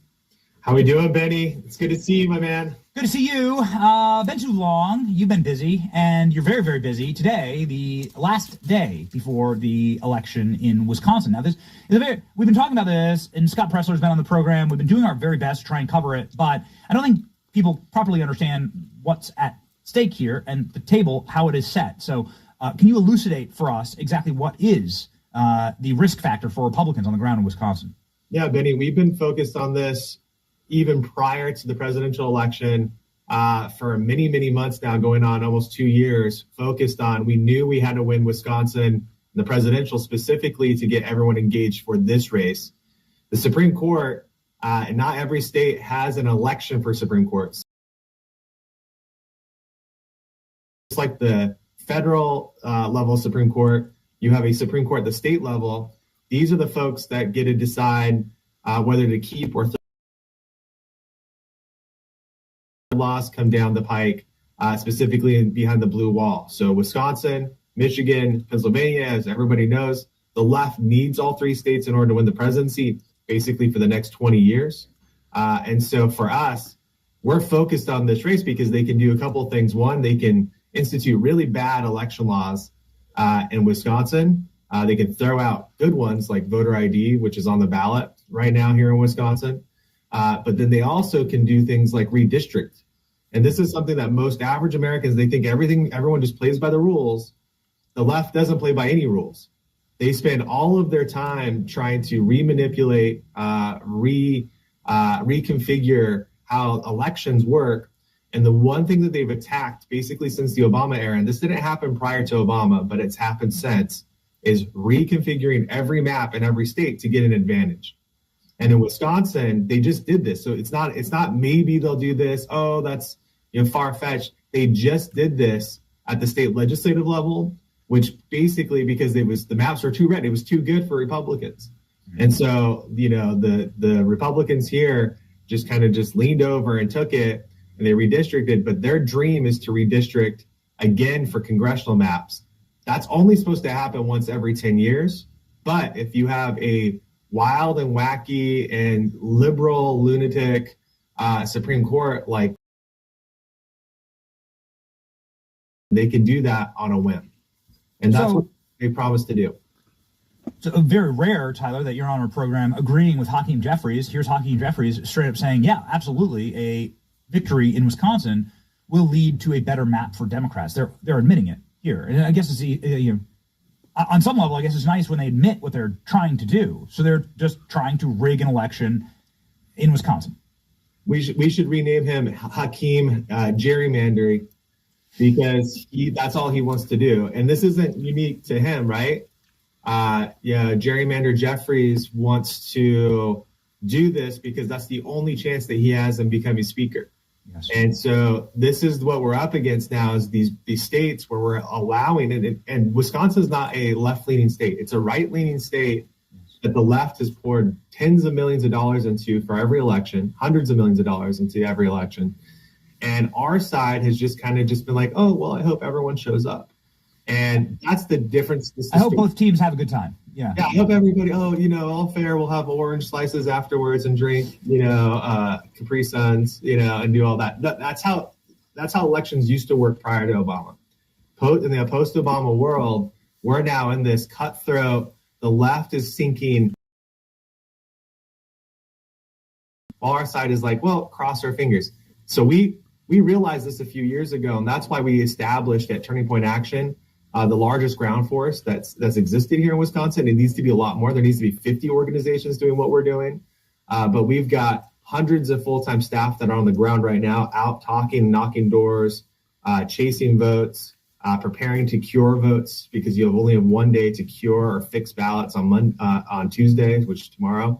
Speaker 21: How we doing, Benny? It's good to see you, my man.
Speaker 7: Good to see you. Been too long. You've been busy, and you're very, very busy. Today, the last day before the election in Wisconsin. Now, we've been talking about this, and Scott Pressler's been on the program. We've been doing our very best to try and cover it, but I don't think people properly understand what's at stake here and the table, how it is set. So can you elucidate for us exactly what is the risk factor for Republicans on the ground in Wisconsin?
Speaker 21: Yeah, Benny, we've been focused on this even prior to the presidential election for many, many months now, going on almost 2 years, focused on, we knew we had to win Wisconsin, the presidential specifically, to get everyone engaged for this race. The Supreme Court, and not every state has an election for Supreme Court. It's like the federal level Supreme Court, you have a Supreme Court at the state level. These are the folks that get to decide whether to keep or laws come down the pike, specifically behind the blue wall. So Wisconsin, Michigan, Pennsylvania, as everybody knows, the left needs all three states in order to win the presidency, basically for the next 20 years. And so for us, we're focused on this race because they can do a couple of things. One, they can institute really bad election laws in Wisconsin. They can throw out good ones like voter ID, which is on the ballot right now here in Wisconsin. But then they also can do things like redistrict. And this is something that most average Americans, they think everyone just plays by the rules. The left doesn't play by any rules. They spend all of their time trying to remanipulate, reconfigure how elections work. And the one thing that they've attacked basically since the Obama era, and this didn't happen prior to Obama, but it's happened since, is reconfiguring every map in every state to get an advantage. And in Wisconsin, they just did this. So it's not maybe they'll do this. Oh, that's far-fetched. They just did this at the state legislative level, which basically because the maps were too red, it was too good for Republicans. And so, the Republicans here just kind of just leaned over and took it and they redistricted. But their dream is to redistrict again for congressional maps. That's only supposed to happen once every 10 years. But if you have a wild and wacky and liberal lunatic Supreme Court, like, they can do that on a whim. And that's what they promised to do.
Speaker 7: So very rare, Tyler, that you're on our program agreeing with Hakeem Jeffries. Here's Hakeem Jeffries straight up saying, yeah, absolutely, a victory in Wisconsin will lead to a better map for Democrats. They're admitting it here. And I guess it's, on some level, I guess it's nice when they admit what they're trying to do. So they're just trying to rig an election in Wisconsin.
Speaker 21: We should rename him Hakeem Gerrymandering, because that's all he wants to do. And this isn't unique to him, right? Gerrymander Jeffries wants to do this because that's the only chance that he has in becoming speaker. Yes. And so this is what we're up against now, is these states where we're allowing it. And Wisconsin is not a left-leaning state. It's a right-leaning state that the left has poured tens of millions of dollars into for every election, hundreds of millions of dollars into every election. And our side has just kind of been like, oh, well, I hope everyone shows up. And that's the difference.
Speaker 7: I hope both teams have a good time. Yeah,
Speaker 21: I hope everybody, all fair, we'll have orange slices afterwards and drink, Capri Suns, and do all that. That's how elections used to work prior to Obama. In the post-Obama world, we're now in this cutthroat. The left is sinking. While our side is like, well, cross our fingers. So we realized this a few years ago, and that's why we established at Turning Point Action the largest ground force that's existed here in Wisconsin. It needs to be a lot more. There needs to be 50 organizations doing what we're doing. But we've got hundreds of full-time staff that are on the ground right now, out talking, knocking doors, chasing votes, preparing to cure votes, because you only have 1 day to cure or fix ballots on Tuesday, which is tomorrow.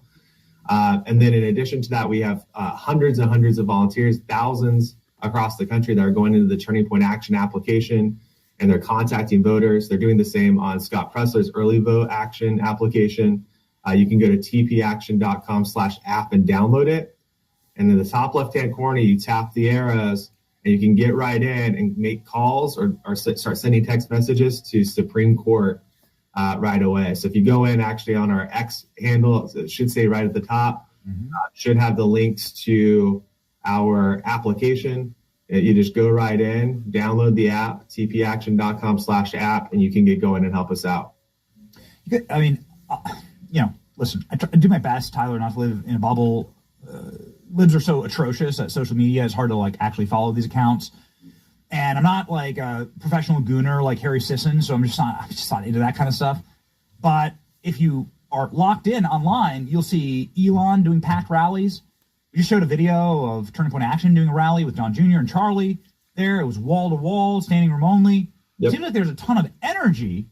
Speaker 21: And then in addition to that, we have hundreds and hundreds of volunteers, thousands across the country that are going into the Turning Point Action application, and they're contacting voters. They're doing the same on Scott Presler's early vote action application. You can go to tpaction.com/app and download it. And in the top left-hand corner, you tap the arrows and you can get right in and make calls or start sending text messages to Supreme Court right away. So if you go in actually on our X handle, it should say right at the top, should have the links to our application. You just go right in, download the app, tpaction.com/app, and you can get going and help us out.
Speaker 7: I mean, listen, I do my best, Tyler, not to live in a bubble. Libs are so atrocious that social media is hard to actually follow these accounts. And I'm not like a professional gooner like Harry Sisson, so I'm just not into that kind of stuff. But if you are locked in online, you'll see Elon doing packed rallies. We just showed a video of Turning Point Action doing a rally with Don Jr. and Charlie there. It was wall to wall, standing room only. Yep. It seems like there's a ton of energy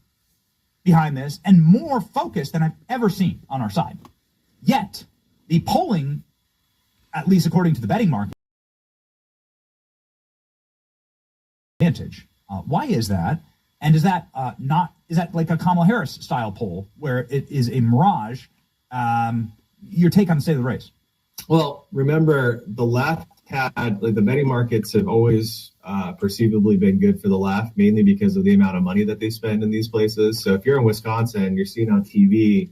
Speaker 7: behind this and more focus than I've ever seen on our side. Yet, the polling, at least according to the betting market, advantage. Why is that? And is that like a Kamala Harris style poll where it is a mirage? Your take on the state of the race?
Speaker 21: Well, remember, the left had, like, the betting markets have always perceivably been good for the left, mainly because of the amount of money that they spend in these places. So if you're in Wisconsin, you're seeing on TV,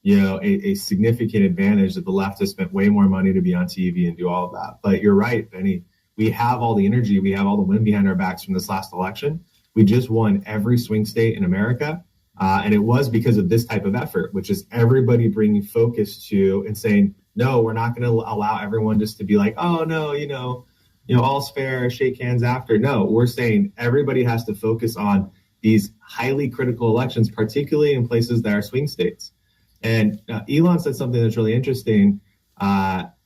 Speaker 21: a significant advantage that the left has spent way more money to be on TV and do all of that. But you're right, Benny. We have all the energy. We have all the wind behind our backs from this last election. We just won every swing state in America. And it was because of this type of effort, which is everybody bringing focus to and saying, no, we're not going to allow everyone just to be like, oh, no, all's fair, shake hands after. No, we're saying everybody has to focus on these highly critical elections, particularly in places that are swing states. And Elon said something that's really interesting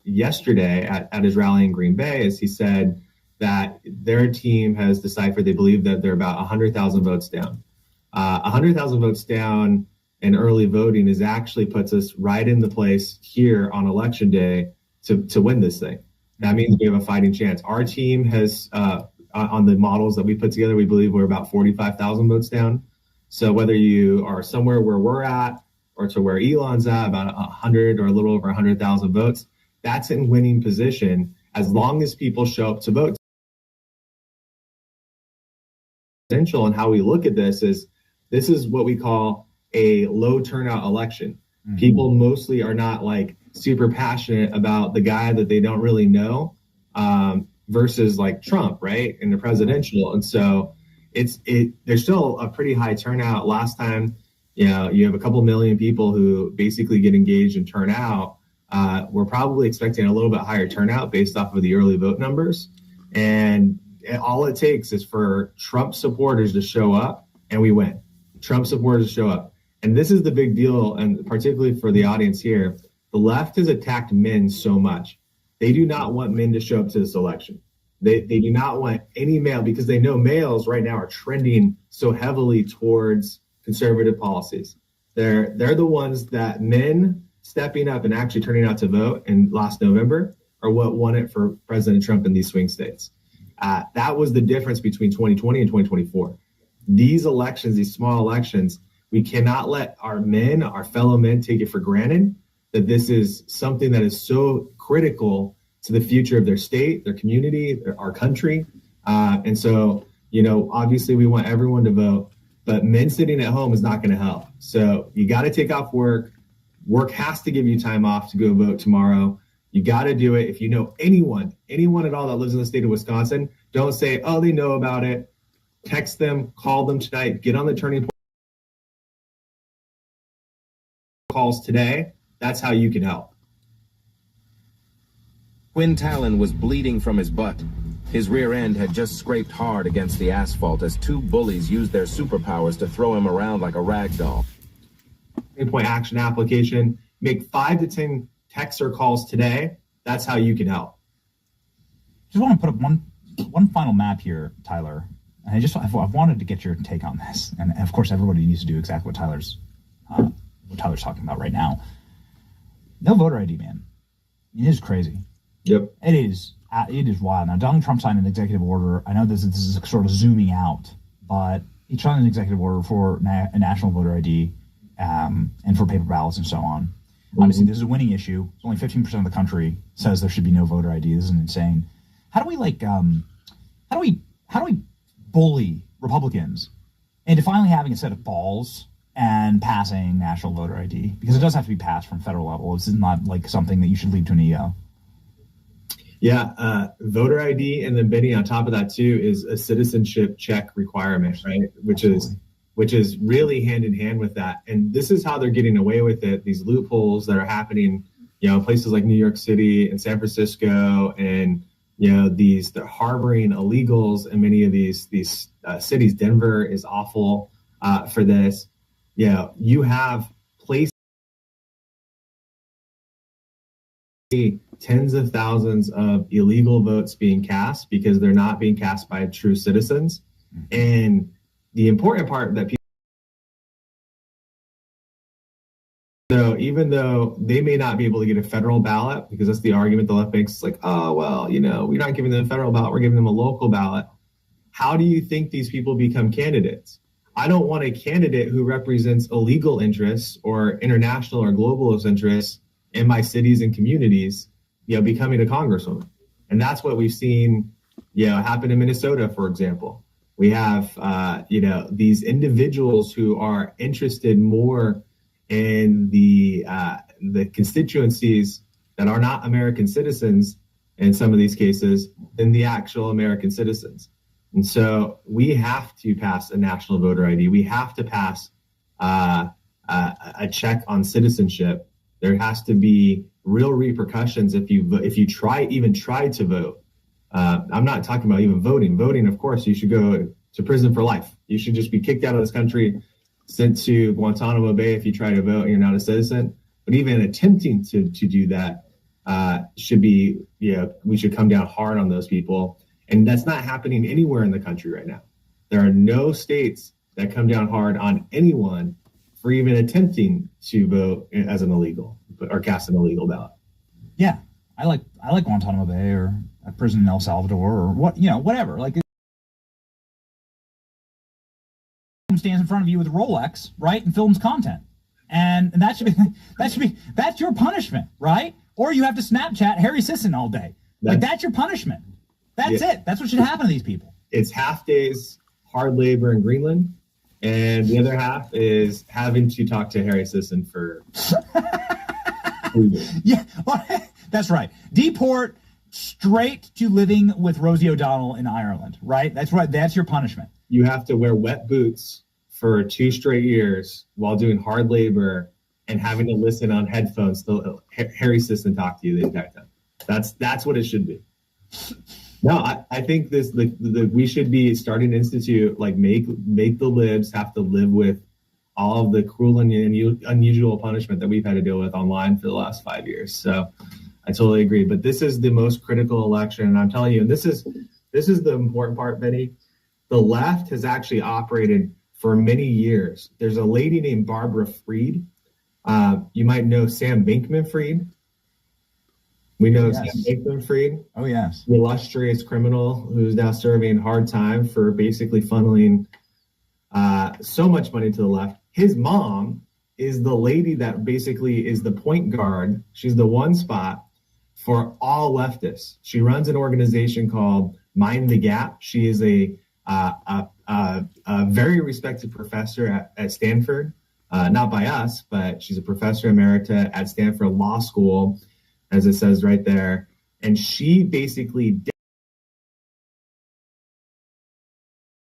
Speaker 21: yesterday at his rally in Green Bay, is he said that their team has deciphered, they believe that they're about 100,000 votes down. 100,000 votes down in early voting actually puts us right in the place here on election day to win this thing. That means we have a fighting chance. Our team has, on the models that we put together, we believe we're about 45,000 votes down. So whether you are somewhere where we're at or to where Elon's at, about 100 or a little over 100,000 votes, that's in winning position as long as people show up to vote. Essential, and how we look at this is what we call a low turnout election. Mm-hmm. People mostly are not like super passionate about the guy that they don't really know, versus like Trump, right, in the presidential. And so there's still a pretty high turnout. Last time, you have a couple million people who basically get engaged and turn out. We're probably expecting a little bit higher turnout based off of the early vote numbers. And all it takes is for Trump supporters to show up and we win. Trump supporters to show up. And this is the big deal, and particularly for the audience here, the left has attacked men so much. They do not want men to show up to this election. They do not want any male, because they know males right now are trending so heavily towards conservative policies. They're the ones that men stepping up and actually turning out to vote in last November are what won it for President Trump in these swing states. That was the difference between 2020 and 2024. These elections, these small elections, we cannot let our men, our fellow men, take it for granted that this is something that is so critical to the future of their state, their community, our country. And so, obviously we want everyone to vote, but men sitting at home is not going to help. So you got to take off work. Work has to give you time off to go vote tomorrow. You got to do it. If you know anyone at all that lives in the state of Wisconsin, don't say, oh, they know about it. Text them, call them tonight, get on the turning point calls today. That's how you can help.
Speaker 6: Quinn Talon was bleeding from his butt. His rear end had just scraped hard against the asphalt as two bullies used their superpowers to throw him around like a rag doll.
Speaker 21: Point action application. Make 5 to 10 texts or calls today. That's how you can help.
Speaker 7: Just want to put up one final map here, Tyler. And I've wanted to get your take on this. And of course, everybody needs to do exactly what Tyler's talking about right now. No voter ID, man. It is crazy.
Speaker 21: Yep.
Speaker 7: It is wild. Now, Donald Trump signed an executive order. I know this is sort of zooming out, but he signed an executive order for a national voter ID and for paper ballots and so on. Mm-hmm. Obviously, this is a winning issue. Only 15% of the country says there should be no voter ID. This is insane. How do we bully Republicans into finally having a set of balls and passing national voter ID? Because it does have to be passed from federal level. This is not like something that you should leave to an EO.
Speaker 21: Yeah, voter ID, and then Benny, on top of that too, is a citizenship check requirement, right? Which is really hand in hand with that. And this is how they're getting away with it. These loopholes that are happening, places like New York City and San Francisco, and they're harboring illegals in many of these cities. Denver is awful for this. You have places, tens of thousands of illegal votes being cast because they're not being cast by true citizens. And the important part that so even though they may not be able to get a federal ballot, because that's the argument the left makes, it's like, oh, well, we're not giving them a federal ballot, we're giving them a local ballot. How do you think these people become candidates? I don't want a candidate who represents illegal interests or international or globalist interests in my cities and communities, becoming a congresswoman. And that's what we've seen, happen in Minnesota, for example. We have, these individuals who are interested more in the constituencies that are not American citizens in some of these cases than the actual American citizens. And so we have to pass a national voter ID. We have to pass a check on citizenship. There has to be real repercussions if you try to vote. I'm not talking about even voting. Voting, of course, you should go to prison for life. You should just be kicked out of this country, sent to Guantanamo Bay if you try to vote and you're not a citizen. But even attempting to do that should be, we should come down hard on those people. And that's not happening anywhere in the country right now. There are no states that come down hard on anyone for even attempting to vote as an illegal or cast an illegal ballot.
Speaker 7: Yeah, I like Guantanamo Bay or a prison in El Salvador or whatever. Like, stands in front of you with a Rolex, right, and films content, and that's your punishment, right? Or you have to Snapchat Harry Sisson all day. That's your punishment. That's it. That's what should happen to these people. It's
Speaker 21: half days hard labor in Greenland, and the other half is having to talk to Harry Sisson for.
Speaker 7: Yeah, that's right. Deport straight to living with Rosie O'Donnell in Ireland, right? That's right. That's your punishment.
Speaker 21: You have to wear wet boots for 2 straight years while doing hard labor and having to listen on headphones to Harry Sisson talk to you the entire time. That's what it should be. No, I think we should be starting to institute, like, make the libs have to live with all of the cruel and unusual punishment that we've had to deal with online for the last 5 years. So I totally agree. But this is the most critical election, and I'm telling you, and this is the important part, Benny. The left has actually operated for many years. There's a lady named Barbara Fried. You might know Sam Bankman-Fried. We know Sam Bankman-Fried.
Speaker 7: Oh, yes.
Speaker 21: The illustrious criminal who's now serving hard time for basically funneling so much money to the left. His mom is the lady that basically is the point guard. She's the one spot for all leftists. She runs an organization called Mind the Gap. She is a very respected professor at Stanford, not by us, but she's a professor emerita at Stanford Law School, as it says right there. And she basically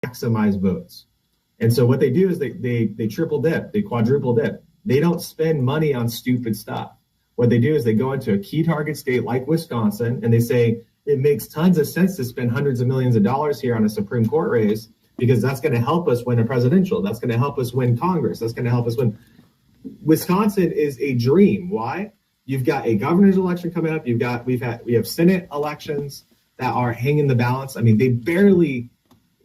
Speaker 21: maximize votes. And so what they do is they triple dip, they quadruple dip. They don't spend money on stupid stuff. What they do is they go into a key target state like Wisconsin and they say, it makes tons of sense to spend hundreds of millions of dollars here on a Supreme Court race because that's going to help us win a presidential. That's going to help us win Congress. That's going to help us win. Wisconsin is a dream. Why? You've got a governor's election coming up. We have Senate elections that are hanging the balance. I mean, they barely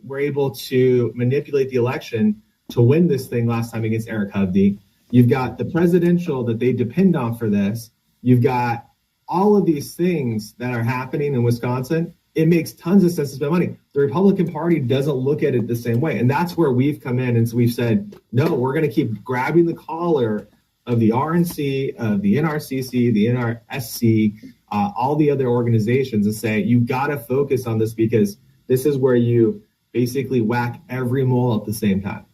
Speaker 21: were able to manipulate the election to win this thing last time against Eric Hovde. You've got the presidential that they depend on for this. You've got all of these things that are happening in Wisconsin. It makes tons of sense to spend money. The Republican Party doesn't look at it the same way. And that's where we've come in and so we've said, no, we're going to keep grabbing the collar of the RNC, of the NRCC, the NRSC, all the other organizations and say, you got to focus on this because this is where you basically whack every mole at the same time.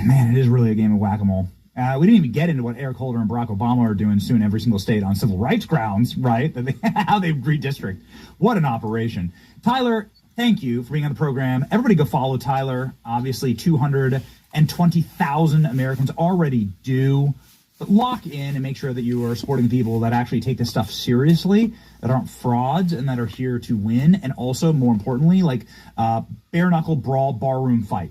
Speaker 7: Man, it is really a game of whack-a-mole. We didn't even get into what Eric Holder and Barack Obama are doing soon every single state on civil rights grounds, right? How they've redistricted. What an operation. Tyler, thank you for being on the program. Everybody go follow Tyler. Obviously, 220,000 Americans already do. But lock in and make sure that you are supporting people that actually take this stuff seriously, that aren't frauds, and that are here to win. And also, more importantly, like bare-knuckle brawl barroom fight,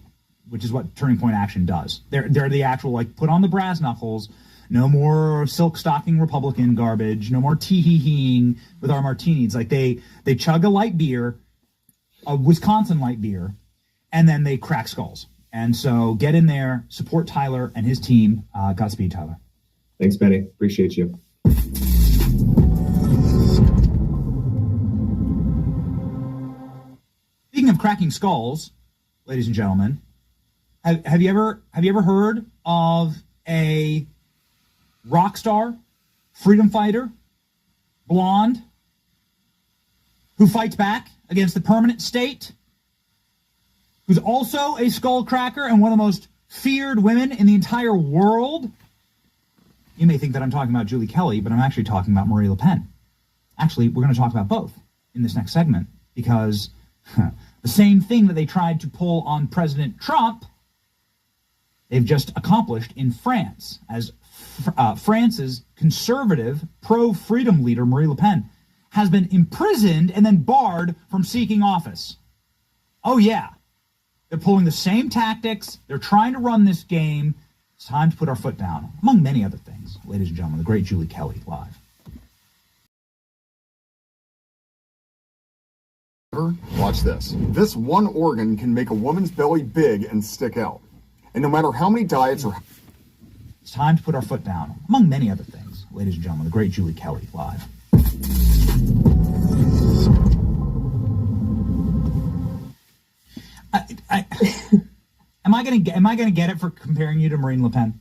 Speaker 7: which is what Turning Point Action does. They're the actual, like, put on the brass knuckles, no more silk stocking Republican garbage, no more tee-hee-heeing with our martinis. Like, they chug a light beer, a Wisconsin light beer, and then they crack skulls. And so get in there, support Tyler and his team. Godspeed, Tyler.
Speaker 21: Thanks, Benny. Appreciate you.
Speaker 7: Speaking of cracking skulls, ladies and gentlemen, have you ever heard of a rock star, freedom fighter, blonde, who fights back against the permanent state, who's also a skullcracker and one of the most feared women in the entire world? You may think that I'm talking about Julie Kelly, but I'm actually talking about Marie Le Pen. Actually, we're going to talk about both in this next segment, because the same thing that they tried to pull on President Trump, they've just accomplished in France, as France's conservative, pro-freedom leader, Marie Le Pen, has been imprisoned and then barred from seeking office. Oh, yeah. They're pulling the same tactics. They're trying to run this game. It's time to put our foot down, among many other things. Ladies and gentlemen, the great Julie Kelly, live.
Speaker 4: Watch this. This one organ can make a woman's belly big and stick out. And no matter how many diets or...
Speaker 7: It's time to put our foot down, among many other things. Ladies and gentlemen, the great Julie Kelly, live. Am I gonna get it for comparing you to Marine Le Pen?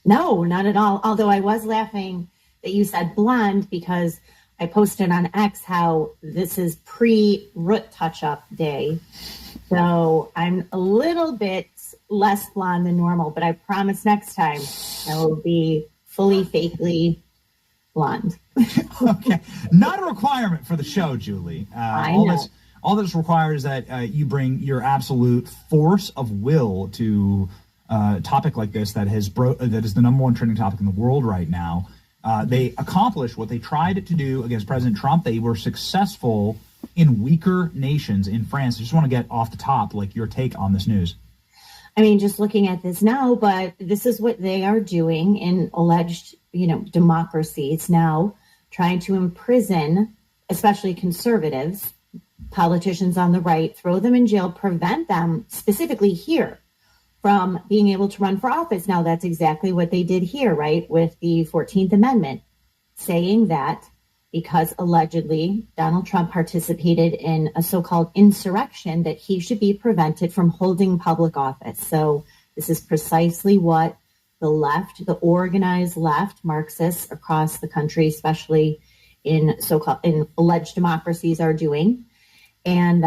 Speaker 22: No, not at all. Although I was laughing that you said blonde, because I posted on X how this is pre-root touch-up day. So I'm a little bit less blonde than normal, but I promise next time I will be fully fakely blonde.
Speaker 7: Okay. Not a requirement for the show, Julie.
Speaker 22: I know.
Speaker 7: All this requires that you bring your absolute force of will to a topic like this that is the number one trending topic in the world right now. They accomplished what they tried to do against President Trump. They were successful in weaker nations in France. I just want to get off the top, like, your take on this news.
Speaker 22: I mean, just looking at this now, but this is what they are doing in alleged, democracies now, trying to imprison, especially conservatives, politicians on the right, throw them in jail, prevent them, specifically here, from being able to run for office. Now, that's exactly what they did here, right, with the 14th Amendment, saying that because allegedly Donald Trump participated in a so-called insurrection, that he should be prevented from holding public office. So this is precisely what the left, the organized left, Marxists across the country, especially in alleged democracies, are doing. And,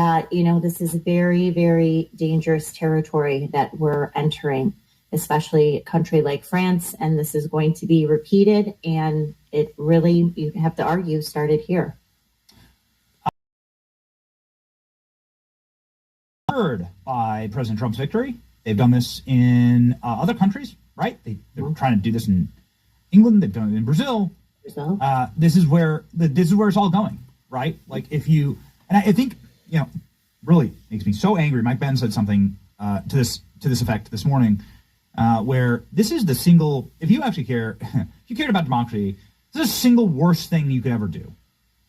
Speaker 22: this is very, very dangerous territory that we're entering, especially a country like France. And this is going to be repeated. And it really, you have to argue, started here.
Speaker 7: Heard by President Trump's victory. They've done this in other countries, right? They're trying to do this in England. They've done it in Brazil. This is where it's all going, right? Like, and I think, really makes me so angry. Mike Benn said something to this effect this morning, where this is the single, if you actually care, if you cared about democracy, this is the single worst thing you could ever do.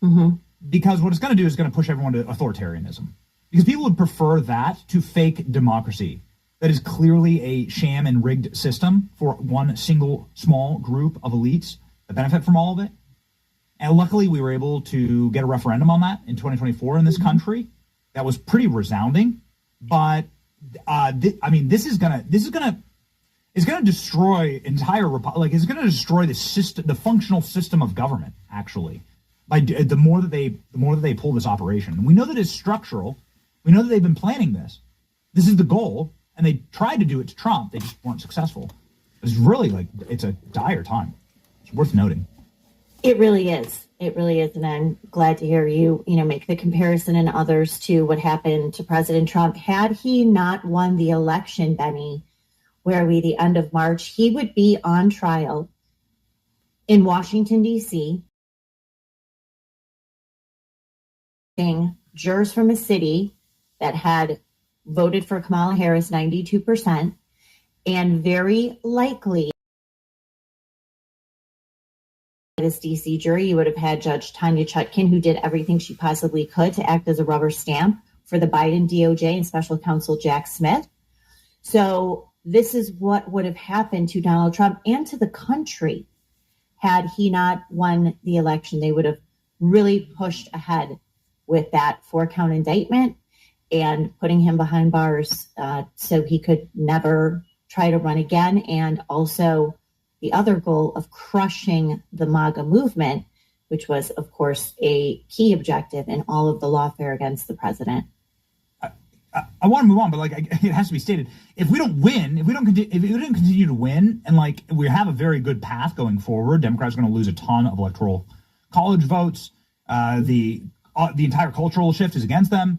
Speaker 22: Mm-hmm.
Speaker 7: Because what it's going to do is going to push everyone to authoritarianism. Because people would prefer that to fake democracy. That is clearly a sham and rigged system for one single small group of elites that benefit from all of it. And luckily, we were able to get a referendum on that in 2024 in this country. That was pretty resounding. But this is gonna destroy entire it's gonna destroy the system, the functional system of government. Actually, by the more that they pull this operation, and we know that it's structural. We know that they've been planning this. This is the goal, and they tried to do it to Trump. They just weren't successful. It's really it's a dire time. It's worth noting.
Speaker 22: It really is. It really is. And I'm glad to hear you, make the comparison and others to what happened to President Trump. Had he not won the election, Benny, where the end of March, he would be on trial in Washington, D.C., jurors from a city that had voted for Kamala Harris 92%, and very likely this DC jury, you would have had Judge Tanya Chutkan, who did everything she possibly could to act as a rubber stamp for the Biden DOJ and special counsel Jack Smith. So this is what would have happened to Donald Trump and to the country had he not won the election. They would have really pushed ahead with that 4-count indictment. and putting him behind bars so he could never try to run again. And also the other goal of crushing the MAGA movement, which was, of course, a key objective in all of the lawfare against the president.
Speaker 7: I want to move on, but it has to be stated: if we don't win, if we didn't continue to win, and we have a very good path going forward, Democrats are going to lose a ton of electoral college votes. The entire cultural shift is against them,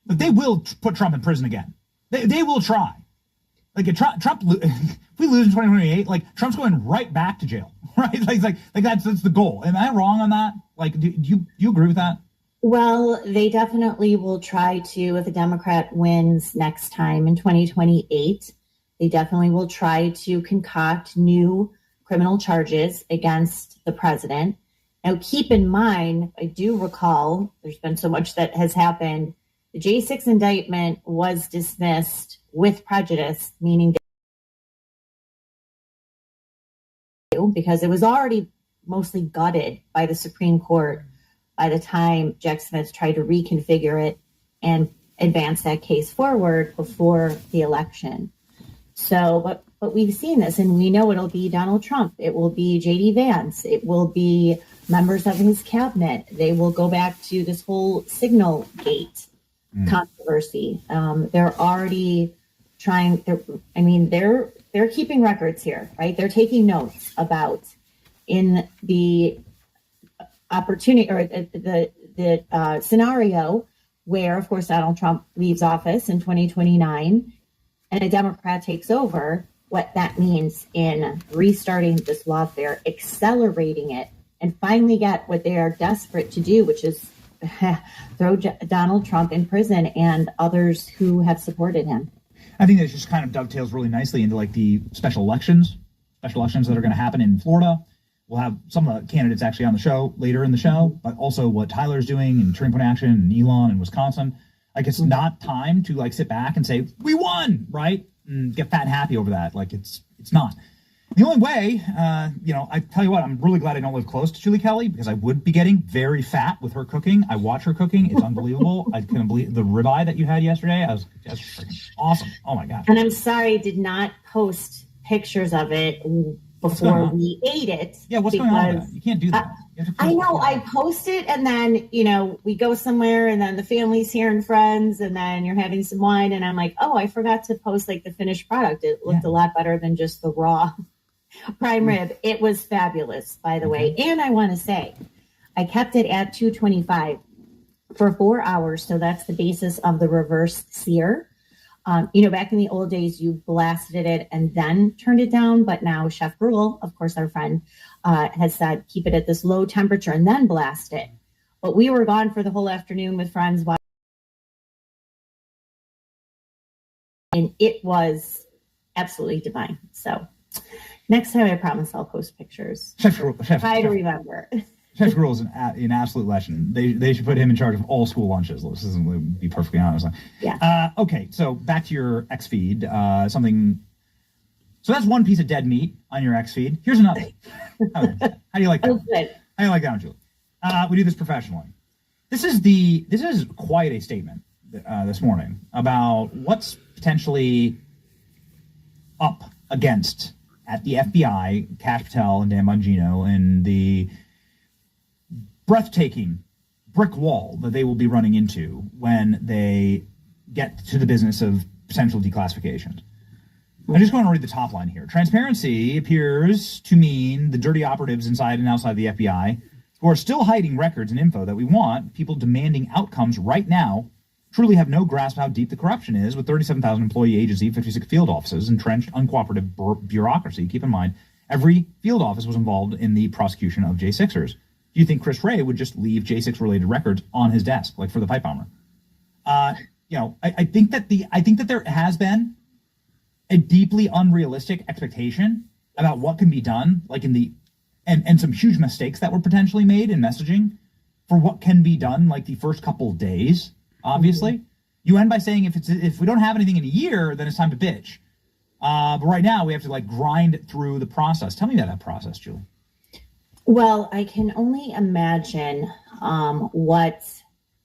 Speaker 7: but they will put Trump in prison again. They will try. If Trump, if we lose in 2028, Trump's going right back to jail, right? That's the goal. Am I wrong on that? Do you agree with that?
Speaker 22: Well, they definitely will try to, if a Democrat wins next time in 2028, they definitely will try to concoct new criminal charges against the president. Now, keep in mind, I do recall there's been so much that has happened. The J6 indictment was dismissed with prejudice, meaning because it was already mostly gutted by the Supreme Court by the time Jack Smith tried to reconfigure it and advance that case forward before the election. So, but we've seen this, and we know it'll be Donald Trump. It will be J.D. Vance. It will be members of his cabinet. They will go back to this whole Signal Gate controversy. They're already trying. They're keeping records here, right? They're taking notes about in the opportunity or the scenario where, of course, Donald Trump leaves office in 2029 and a Democrat takes over, what that means in restarting this lawfare, accelerating it, and finally get what they are desperate to do, which is throw Donald Trump in prison and others who have supported him.
Speaker 7: I think that just kind of dovetails really nicely into the special elections that are going to happen in Florida. We'll have some of the candidates actually on the show later in the show, but also what Tyler's doing in Turning Point Action and Elon and Wisconsin. It's not time to sit back and say, we won, right? And get fat and happy over that. It's not. The only way, I tell you what, I'm really glad I don't live close to Julie Kelly because I would be getting very fat with her cooking. I watch her cooking. It's unbelievable. I couldn't believe the ribeye that you had yesterday. That's freaking awesome. Oh my God.
Speaker 22: And I'm sorry, I did not post pictures of it before we ate it.
Speaker 7: Yeah, what's going on with that? You can't do that.
Speaker 22: I know. I post it and then, we go somewhere and then the family's here and friends and then you're having some wine and I'm like, oh, I forgot to post the finished product. It looked a lot better than just the raw prime rib. It was fabulous, by the way. And I want to say, I kept it at 225 for 4 hours. So that's the basis of the reverse sear. Back in the old days, you blasted it and then turned it down. But now Chef Gruel, of course, our friend, has said, keep it at this low temperature and then blast it. But we were gone for the whole afternoon with friends. And it was absolutely divine. So next time, I promise I'll post pictures. Try to remember.
Speaker 7: Chef Gruel is an absolute legend. They should put him in charge of all school lunches. This isn't to be perfectly honest.
Speaker 22: Yeah.
Speaker 7: Okay, so back to your X feed. So that's one piece of dead meat on your X feed. Here's another. How do you like that?
Speaker 22: Oh, good.
Speaker 7: How do you like that one, Julie? We do this professionally. This is quite a statement this morning about what's potentially up against at the FBI, Kash Patel and Dan Bongino, and the breathtaking brick wall that they will be running into when they get to the business of potential declassification. I'm just going to read the top line here. Transparency appears to mean the dirty operatives inside and outside the FBI who are still hiding records and info that we want, people demanding outcomes right now, truly have no grasp of how deep the corruption is with 37,000 employee agency, 56 field offices, entrenched, uncooperative bureaucracy. Keep in mind, every field office was involved in the prosecution of J6ers. Do you think Chris Wray would just leave J6 related records on his desk, like for the pipe bomber? I think that there has been a deeply unrealistic expectation about what can be done, and some huge mistakes that were potentially made in messaging for what can be done, the first couple of days. Obviously, you end by saying if we don't have anything in a year, then it's time to bitch. But right now we have to grind through the process. Tell me about that process, Julie.
Speaker 22: Well, I can only imagine what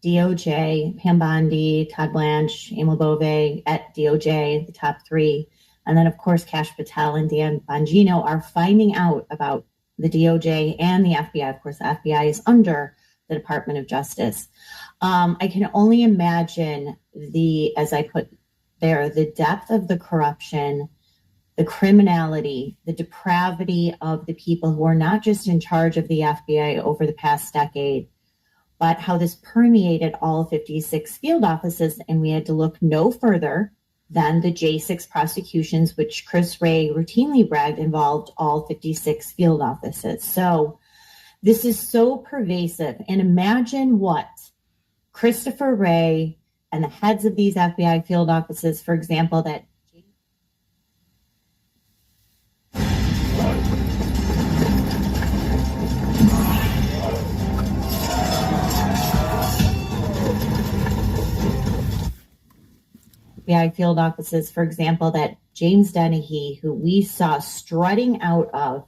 Speaker 22: DOJ, Pam Bondi, Todd Blanche, Emil Bove at DOJ, the top three. And then, of course, Kash Patel and Dan Bongino are finding out about the DOJ and the FBI. Of course, the FBI is under the Department of Justice. I can only imagine as I put there, the depth of the corruption, the criminality, the depravity of the people who are not just in charge of the FBI over the past decade, but how this permeated all 56 field offices. And we had to look no further than the J6 prosecutions, which Chris Wray routinely bragged involved all 56 field offices. So this is so pervasive. And imagine what Christopher Wray and the heads of these FBI field offices, for example, that FBI field offices, for example, that James Dennehy, who we saw strutting out of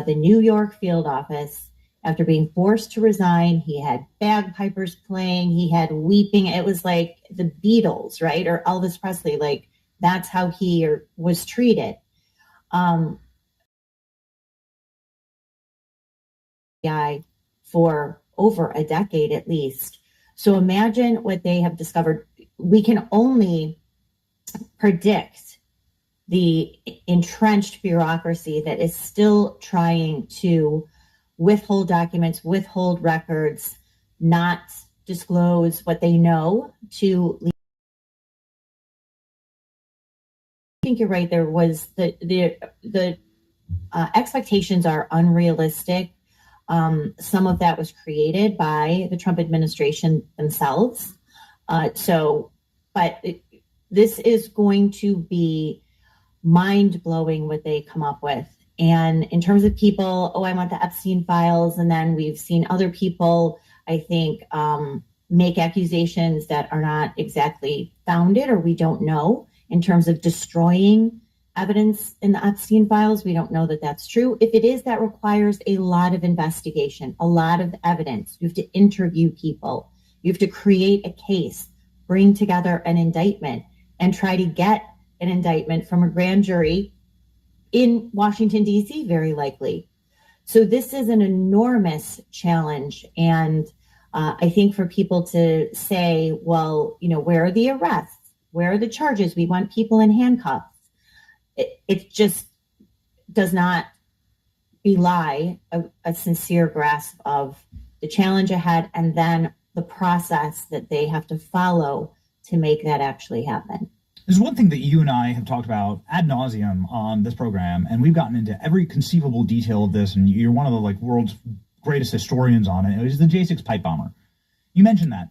Speaker 22: the New York field office after being forced to resign. He had bagpipers playing. He had weeping. It was like the Beatles, right? Or Elvis Presley. Like, that's how he was treated. For over a decade at least. So imagine what they have discovered. We can only predict the entrenched bureaucracy that is still trying to withhold documents, withhold records, not disclose what they know to. I think you're right. There was the expectations are unrealistic. Some of that was created by the Trump administration themselves. This is going to be mind-blowing what they come up with. And in terms of people, I want the Epstein files. And then we've seen other people, I think, make accusations that are not exactly founded, or we don't know, in terms of destroying evidence in the Epstein files. We don't know that that's true. If it is, that requires a lot of investigation, a lot of evidence. You have to interview people. You have to create a case, bring together an indictment, and try to get an indictment from a grand jury in Washington, D.C., very likely. So this is an enormous challenge. And I think for people to say, well, where are the arrests? Where are the charges? We want people in handcuffs. It just does not belie a sincere grasp of the challenge ahead, and then the process that they have to follow to make that actually happen.
Speaker 7: There's one thing that you and I have talked about ad nauseum on this program, and we've gotten into every conceivable detail of this, and you're one of the world's greatest historians on it. It was the J6 pipe bomber. You mentioned that.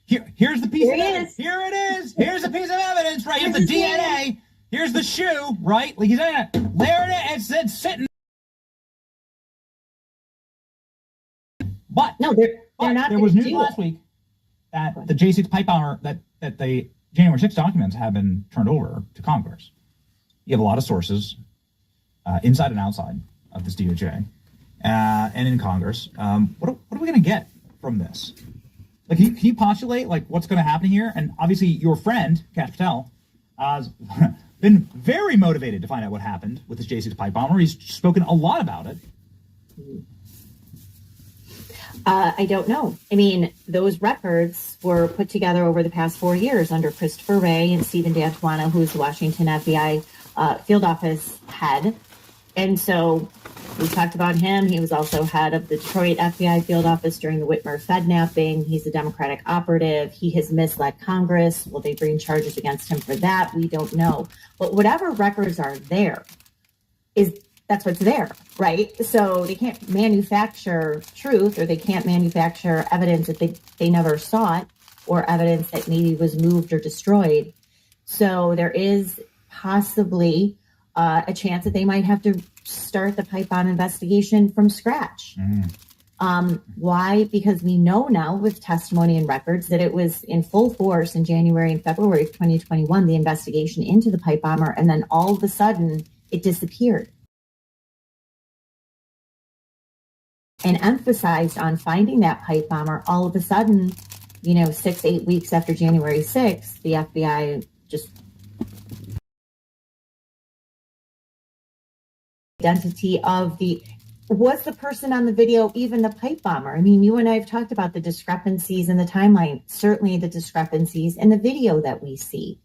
Speaker 7: Here's the piece of evidence. Here it is. Here's a piece of evidence, right? Here's the DNA. Here's the shoe, right? Like he's there it is. It's sitting. But
Speaker 22: no, they're not.
Speaker 7: There was news last week that the J6 pipe bomber, that the January 6 documents have been turned over to Congress. You have a lot of sources, inside and outside of this DOJ, and in Congress. What are we going to get from this? Can you postulate what's going to happen here? And obviously, your friend Kash Patel has been very motivated to find out what happened with this J6 pipe bomber. He's spoken a lot about it.
Speaker 22: I don't know. I mean, those records were put together over the past 4 years under Christopher Wray and Stephen D'Antuono, who's the Washington FBI field office head. And so we talked about him. He was also head of the Detroit FBI field office during the Whitmer Fednapping. He's a Democratic operative. He has misled Congress. Will they bring charges against him for that? We don't know. But whatever records are there, that's what's there, right? So they can't manufacture truth, or they can't manufacture evidence that they never sought, or evidence that maybe was moved or destroyed. So there is possibly a chance that they might have to start the pipe bomb investigation from scratch. Why? Because we know now with testimony and records that it was in full force in January and February of 2021, the investigation into the pipe bomber, and then all of a sudden it disappeared. and emphasized on finding that pipe bomber, all of a sudden, 6-8 weeks after January 6th, the FBI just identity of was the person on the video even the pipe bomber? I mean, you and I have talked about the discrepancies in the timeline, certainly the discrepancies in the video that we see.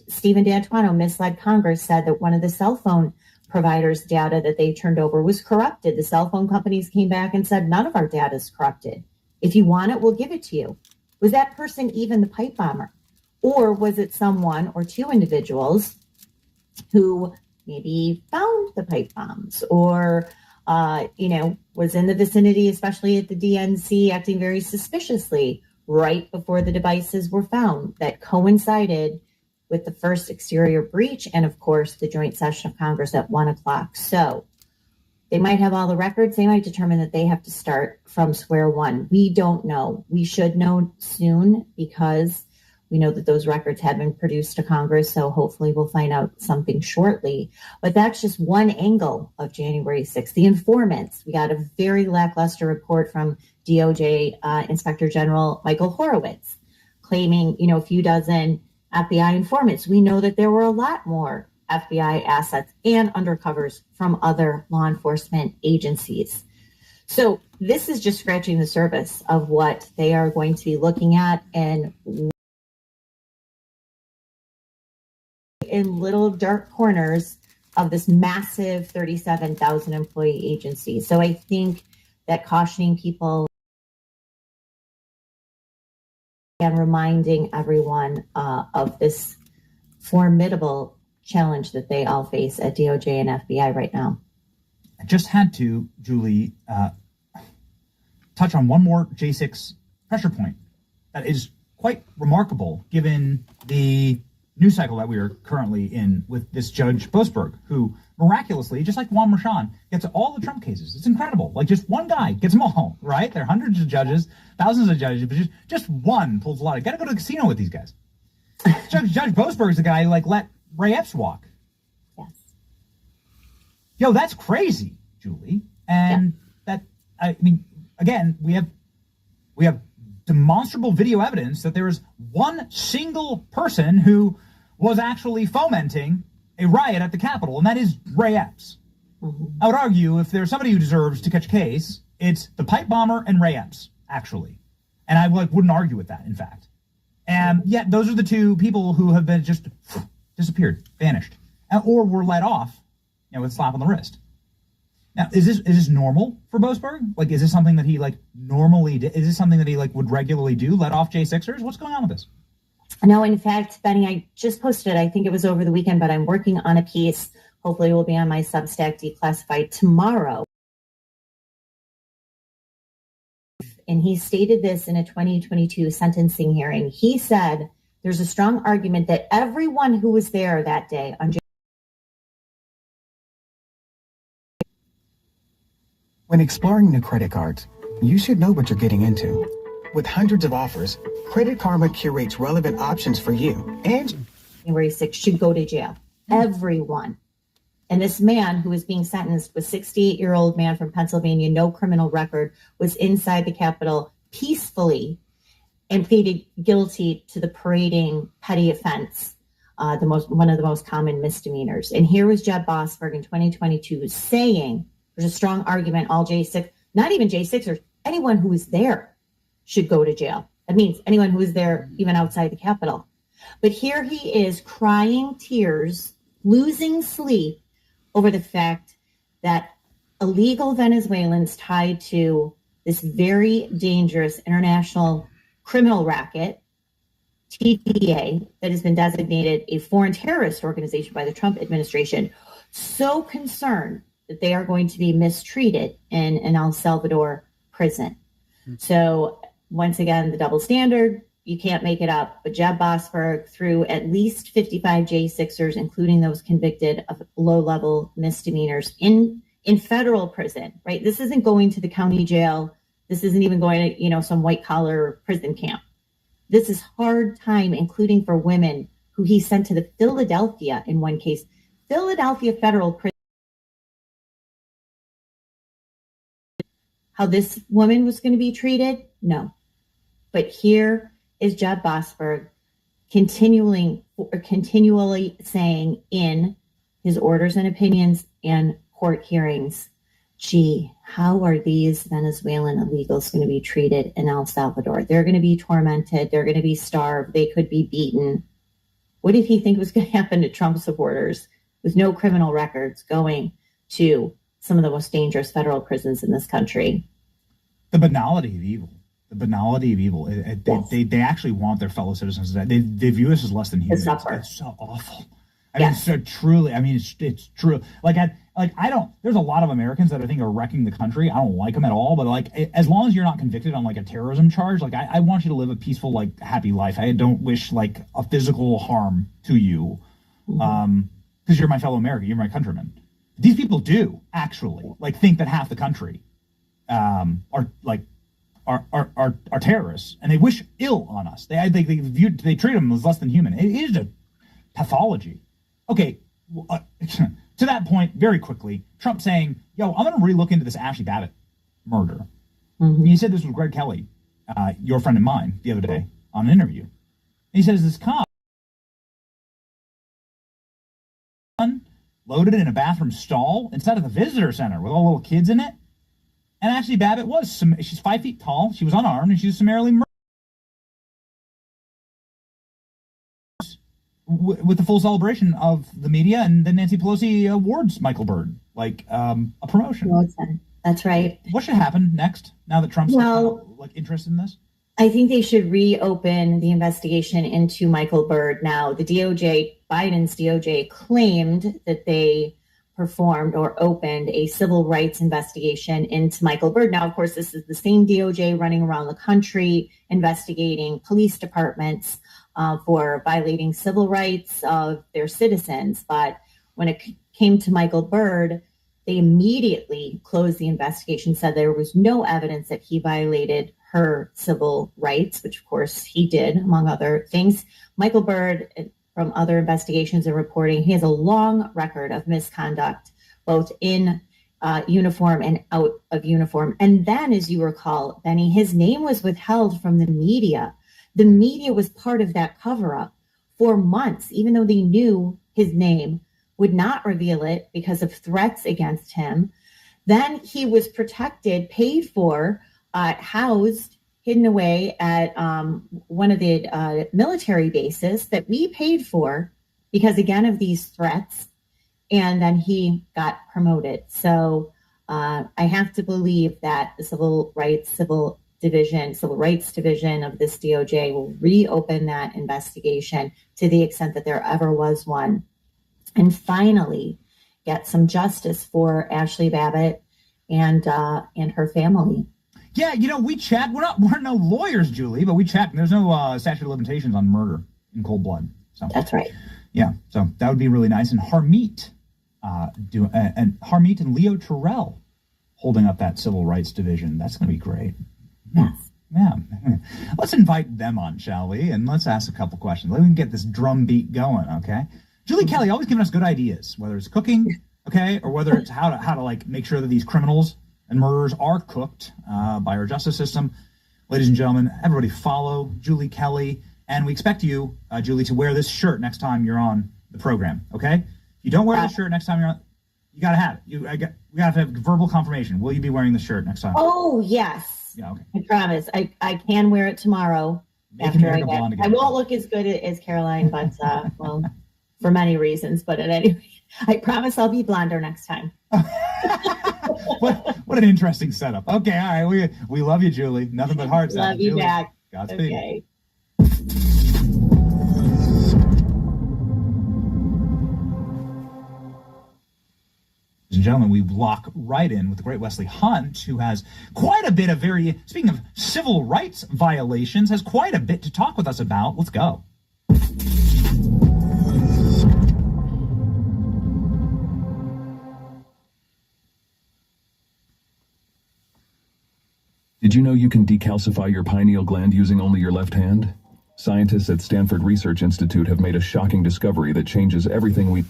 Speaker 22: Stephen D'Antuono misled Congress, said that one of the cell phone providers' data that they turned over was corrupted. The cell phone companies came back and said, none of our data is corrupted. If you want it, we'll give it to you. Was that person even the pipe bomber? Or was it someone or two individuals who maybe found the pipe bombs or, was in the vicinity, especially at the DNC, acting very suspiciously right before the devices were found, that coincided with the first exterior breach and, of course, the joint session of Congress at 1:00. So they might have all the records. They might determine that they have to start from square one. We don't know. We should know soon because we know that those records have been produced to Congress. So hopefully we'll find out something shortly. But that's just one angle of January 6th. The informants, we got a very lackluster report from DOJ Inspector General Michael Horowitz claiming, a few dozen FBI informants. We know that there were a lot more FBI assets and undercovers from other law enforcement agencies. So this is just scratching the surface of what they are going to be looking at and in little dark corners of this massive 37,000 employee agency. So I think that cautioning people and reminding everyone of this formidable challenge that they all face at DOJ and FBI right now.
Speaker 7: I just had to, Julie, touch on one more J6 pressure point that is quite remarkable given the news cycle that we are currently in with this Judge Boasberg, who miraculously, just like Juan Merchan, gets all the Trump cases. It's incredible. Like just one guy gets them all, right? There are hundreds of judges, thousands of judges, but just one pulls a lot. You got to go to the casino with these guys. Judge Boasberg is the guy who let Ray Epps walk.
Speaker 22: Yes.
Speaker 7: Yo, that's crazy, Julie. And again, we have demonstrable video evidence that there is one single person who was actually fomenting a riot at the Capitol, and that is Ray Epps. Mm-hmm. I would argue if there's somebody who deserves to catch a case, it's the pipe bomber and Ray Epps, actually. And I wouldn't argue with that, in fact. And yet those are the two people who have been just disappeared, vanished, or were let off, with a slap on the wrist. Now, is this normal for Boasberg? Is this something that he normally did? Is this something that he would regularly do? Let off J6ers? What's going on with this?
Speaker 22: No, in fact, Benny, I just posted it. I think it was over the weekend, but I'm working on a piece. Hopefully it will be on my Substack Declassified tomorrow. And he stated this in a 2022 sentencing hearing. He said there's a strong argument that everyone who was there that day on
Speaker 10: When exploring new credit cards, you should know what you're getting into. With hundreds of offers, Credit Karma curates relevant options for you. And
Speaker 22: January 6th should go to jail. Everyone. And this man who was being sentenced was 68-year-old man from Pennsylvania, no criminal record, was inside the Capitol peacefully and pleaded guilty to the parading petty offense, one of the most common misdemeanors. And here was Jeb Boasberg in 2022 saying there's a strong argument all J6, not even J6ers, anyone who was there should go to jail. That means anyone who was there even outside the Capitol. But here he is crying tears, losing sleep over the fact that illegal Venezuelans tied to this very dangerous international criminal racket, TTA, that has been designated a foreign terrorist organization by the Trump administration, so concerned that they are going to be mistreated in an El Salvador prison. So once again, the double standard, you can't make it up. But Jeb Boasberg, through at least 55 J6ers, including those convicted of low-level misdemeanors in federal prison, right? This isn't going to the county jail. This isn't even going to, some white-collar prison camp. This is hard time, including for women who he sent to the Philadelphia, in one case, Philadelphia federal prison. how this woman was going to be treated? No. But here is Jeb Bossberg continually saying in his orders and opinions and court hearings, gee, how are these Venezuelan illegals going to be treated in El Salvador? They're going to be tormented. They're going to be starved. They could be beaten. What did he think was going to happen to Trump supporters with no criminal records going to some of the most dangerous federal prisons in this country?
Speaker 7: The banality of evil. The banality of evil. They actually want their fellow citizens to die. They view us as less than human. It's so awful. I mean, it's so truly. I mean, it's true. I don't. There's a lot of Americans that I think are wrecking the country. I don't like them at all. But like, as long as you're not convicted on like a terrorism charge, like I want you to live a peaceful, like happy life. I don't wish like a physical harm to you, because you're my fellow American. You're my countryman. These people do actually like think that half the country are terrorists, and they wish ill on us. They treat them as less than human. It is a pathology. Okay, to that point, very quickly, Trump saying, "Yo, I'm going to relook into this Ashley Babbitt murder." He said this with Greg Kelly, your friend and mine, the other day on an interview. And he says this cop loaded in a bathroom stall inside of the visitor center with all little kids in it. And Ashley Babbitt she's 5 feet tall, she was unarmed, and she was summarily murdered with the full celebration of the media, and then Nancy Pelosi awards Michael Byrd, like a promotion.
Speaker 22: Well done. That's right.
Speaker 7: What should happen next, now that Trump's interested in this?
Speaker 22: I think they should reopen the investigation into Michael Byrd. Now, the Biden's DOJ claimed that they performed or opened a civil rights investigation into Michael Byrd. Now, of course, this is the same DOJ running around the country investigating police departments for violating civil rights of their citizens. But when it came to Michael Byrd, they immediately closed the investigation, said there was no evidence that he violated her civil rights, which of course he did, among other things. Michael Byrd, from other investigations and reporting, he has a long record of misconduct, both in uniform and out of uniform. And then, as you recall, Benny, his name was withheld from the media. The media was part of that cover-up for months, even though they knew his name, would not reveal it because of threats against him. Then he was protected, paid for, housed, hidden away at one of the military bases that we paid for because, again, of these threats. And then he got promoted. So I have to believe that the civil rights division of this DOJ will reopen that investigation to the extent that there ever was one, and finally get some justice for Ashley Babbitt and her family.
Speaker 7: Yeah, we chat. We're no lawyers, Julie, but we chat. There's no statute of limitations on murder in cold blood. So
Speaker 22: that's right.
Speaker 7: Yeah, so that would be really nice. And Harmeet and Leo Terrell holding up that civil rights division. That's going to be great.
Speaker 22: Yes.
Speaker 7: Yeah. Let's invite them on, shall we? And let's ask a couple questions. Let me get this drum beat going, okay? Julie Kelly always giving us good ideas, whether it's cooking, okay, or whether it's how to like make sure that these criminals and murderers are cooked by our justice system. Ladies and gentlemen, everybody follow Julie Kelly, and we expect you, Julie, to wear this shirt next time you're on the program, okay? If you don't wear this shirt next time you're on, you got to have it. We got to have verbal confirmation. Will you be wearing the shirt next time?
Speaker 22: Oh, yes.
Speaker 7: Yeah, okay.
Speaker 22: I promise. I can wear it tomorrow. After I won't look as good as Caroline, but, well, for many reasons. But at any rate, I promise I'll be blonder next time.
Speaker 7: What an interesting setup. Okay, all right. We love you, Julie. Nothing but hearts.
Speaker 22: Love you
Speaker 7: Julie.
Speaker 22: back.
Speaker 7: Godspeed.
Speaker 22: Okay.
Speaker 7: Ladies and gentlemen, we lock right in with the great Wesley Hunt, who has quite a bit of speaking of civil rights violations, has quite a bit to talk with us about. Let's go.
Speaker 1: Did you know you can decalcify your pineal gland using only your left hand? Scientists at Stanford Research Institute have made a shocking discovery that changes everything we...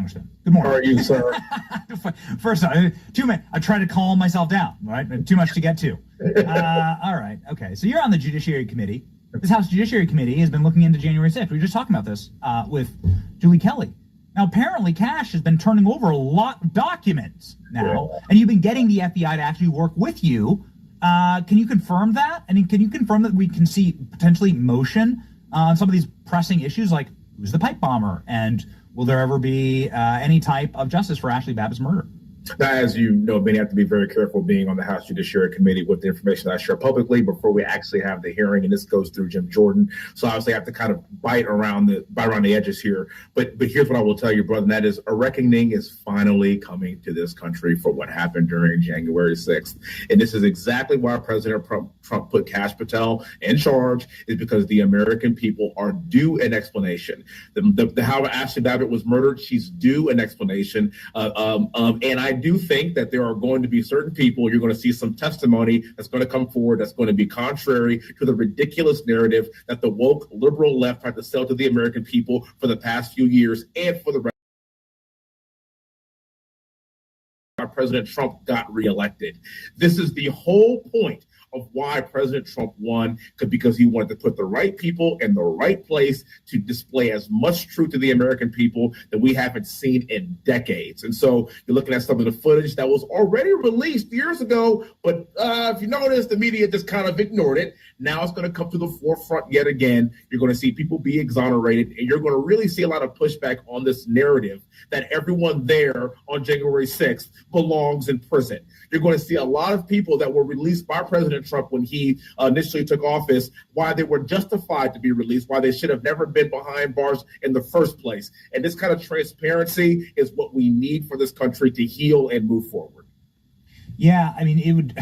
Speaker 7: Congressman. Good morning.
Speaker 2: How are you, sir?
Speaker 7: First off, I try to calm myself down, right? Too much to get to. All right. Okay. So you're on the Judiciary Committee. This House Judiciary Committee has been looking into January 6th. We were just talking about this with Julie Kelly. Now, apparently, Kash has been turning over a lot of documents now, and you've been getting the FBI to actually work with you. Can you confirm that? And can you confirm that we can see potentially motion on some of these pressing issues, like who's the pipe bomber, and will there ever be any type of justice for Ashley Babbitt's murder?
Speaker 2: Now, as you know, many have to be very careful being on the House Judiciary Committee with the information I share publicly before we actually have the hearing, and this goes through Jim Jordan. So obviously I have to kind of bite around the edges here. But here's what I will tell you, brother, and that is a reckoning is finally coming to this country for what happened during January 6th. And this is exactly why President Trump put Kash Patel in charge, is because the American people are due an explanation. How Ashley Babbitt was murdered, she's due an explanation. And I do think that there are going to be certain people, you're going to see some testimony that's going to come forward that's going to be contrary to the ridiculous narrative that the woke liberal left tried to sell to the American people for the past few years and for the rest. President Trump got reelected. This is the whole point of why President Trump won, because he wanted to put the right people in the right place to display as much truth to the American people that we haven't seen in decades. And so you're looking at some of the footage that was already released years ago, but if you notice, the media just kind of ignored it. Now it's going to come to the forefront yet again. You're going to see people be exonerated, and you're going to really see a lot of pushback on this narrative that everyone there on January 6th belongs in prison. You're going to see a lot of people that were released by President Trump when he initially took office, why they were justified to be released, why they should have never been behind bars in the first place. And this kind of transparency is what we need for this country to heal and move forward.
Speaker 7: Yeah, I mean, it would...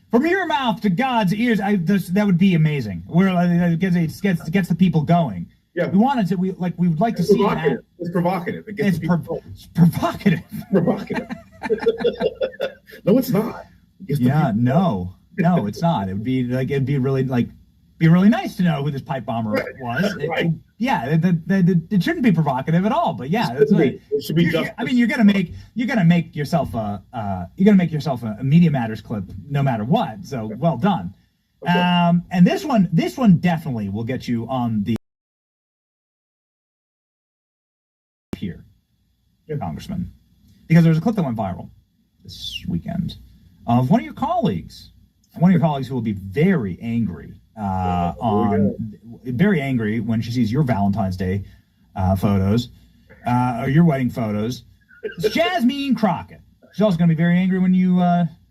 Speaker 7: From your mouth to God's ears, that would be amazing. Where it gets the people going.
Speaker 2: Yeah,
Speaker 7: we wanted to. We would like to see that.
Speaker 2: It's provocative.
Speaker 7: It's provocative.
Speaker 2: Provocative. No, it's not.
Speaker 7: No, it's not. It'd be really nice to know who this pipe bomber was.
Speaker 2: Right.
Speaker 7: It shouldn't be provocative at all. But yeah, it should be. I mean, you're gonna make yourself a Media Matters clip no matter what. So well done. Okay. And this one definitely will get you on the here, Congressman, because there was a clip that went viral this weekend of one of your colleagues who will be very angry very angry when she sees your Valentine's Day photos or your wedding photos. It's Jasmine Crockett. She's also going to be very angry when you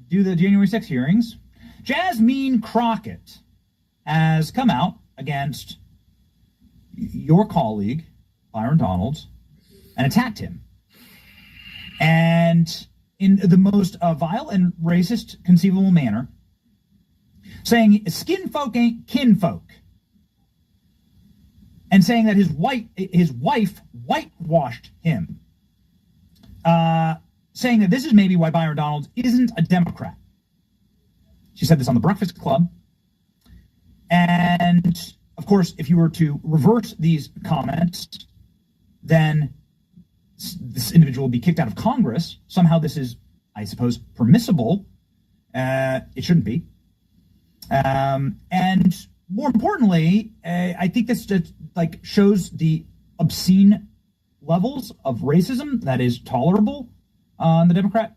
Speaker 7: do the January 6th hearings. Jasmine Crockett has come out against your colleague, Byron Donalds, and attacked him. And in the most vile and racist conceivable manner, saying skin folk ain't kinfolk, and saying that his wife whitewashed him, saying that this is maybe why Byron Donalds isn't a Democrat. She said this on The Breakfast Club. And, of course, if you were to reverse these comments, then this individual will be kicked out of Congress. Somehow this is, I suppose, permissible. It shouldn't be. And more importantly, I think this just shows the obscene levels of racism that is tolerable on the Democrat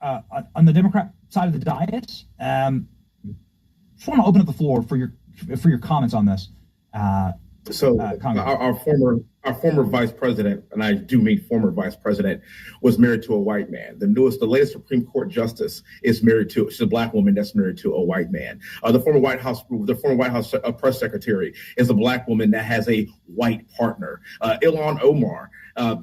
Speaker 7: side of the dais. Just want to open up the floor for your comments on this.
Speaker 2: Our former vice president, and I do mean former vice president, was married to a white man. The latest Supreme Court justice is she's a black woman that's married to a white man. The former White House press secretary is a black woman that has a white partner. Ilhan Omar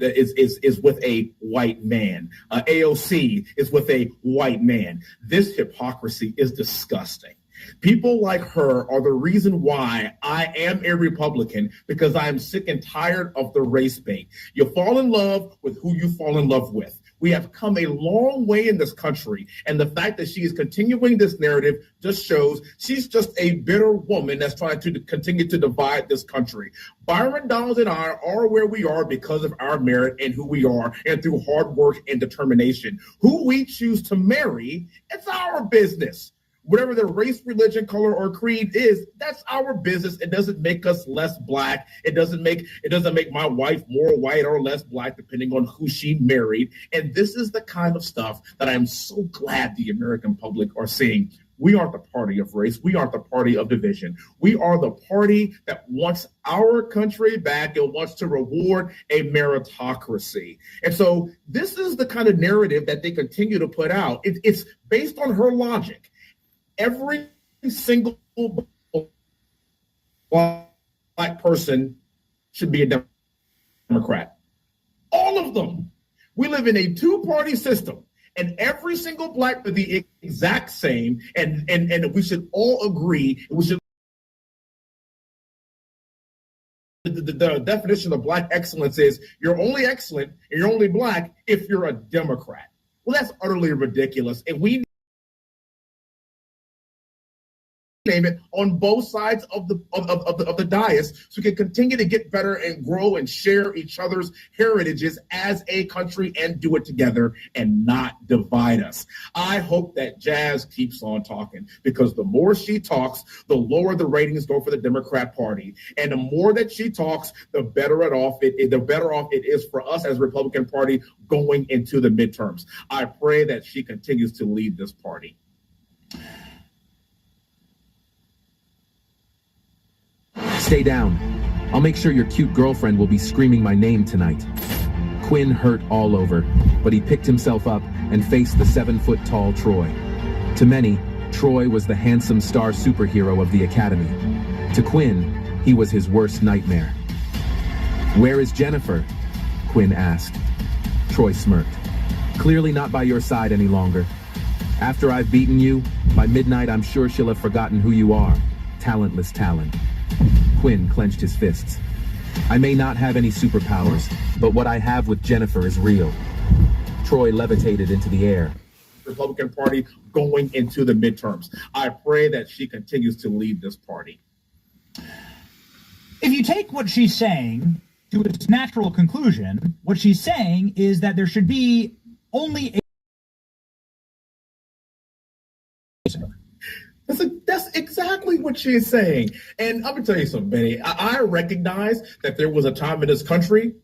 Speaker 2: is with a white man. AOC is with a white man. This hypocrisy is disgusting. People like her are the reason why I am a Republican, because I am sick and tired of the race bait. You fall in love with who you fall in love with. We have come a long way in this country. And the fact that she is continuing this narrative just shows she's just a bitter woman that's trying to continue to divide this country. Byron Donalds and I are where we are because of our merit and who we are and through hard work and determination. Who we choose to marry, it's our business. Whatever their race, religion, color, or creed is, that's our business. It doesn't make us less black. It doesn't make my wife more white or less black, depending on who she married. And this is the kind of stuff that I'm so glad the American public are seeing. We aren't the party of race. We aren't the party of division. We are the party that wants our country back and wants to reward a meritocracy. And so this is the kind of narrative that they continue to put out. It's based on her logic. Every single black person should be a Democrat. All of them. We live in a two-party system, and every single black is the exact same, and we should all agree. We should. The definition of black excellence is you're only excellent and you're only black if you're a Democrat. Well, that's utterly ridiculous, and we name it on both sides of the dais so we can continue to get better and grow and share each other's heritages as a country and do it together and not divide us. I hope that Jazz keeps on talking, because the more she talks, the lower the ratings go for the Democrat Party. And the more that she talks, the better off it is for us as Republican Party going into the midterms. I pray that she continues to lead this party.
Speaker 6: Stay down. I'll make sure your cute girlfriend will be screaming my name tonight. Quinn hurt all over, but he picked himself up and faced the 7-foot-tall Troy. To many, Troy was the handsome star superhero of the Academy. To Quinn, he was his worst nightmare. "Where is Jennifer?" Quinn asked. Troy smirked. "Clearly not by your side any longer. After I've beaten you, by midnight I'm sure she'll have forgotten who you are. Talentless Talon." Quinn clenched his fists. "I may not have any superpowers, but what I have with Jennifer is real." Troy levitated into the air.
Speaker 2: Republican Party going into the midterms. I pray that she continues to lead this party.
Speaker 7: If you take what she's saying to its natural conclusion, what she's saying is that there should be only a
Speaker 2: That's exactly what she is saying. And I'm going to tell you something, Benny. I recognize that there was a time in this country,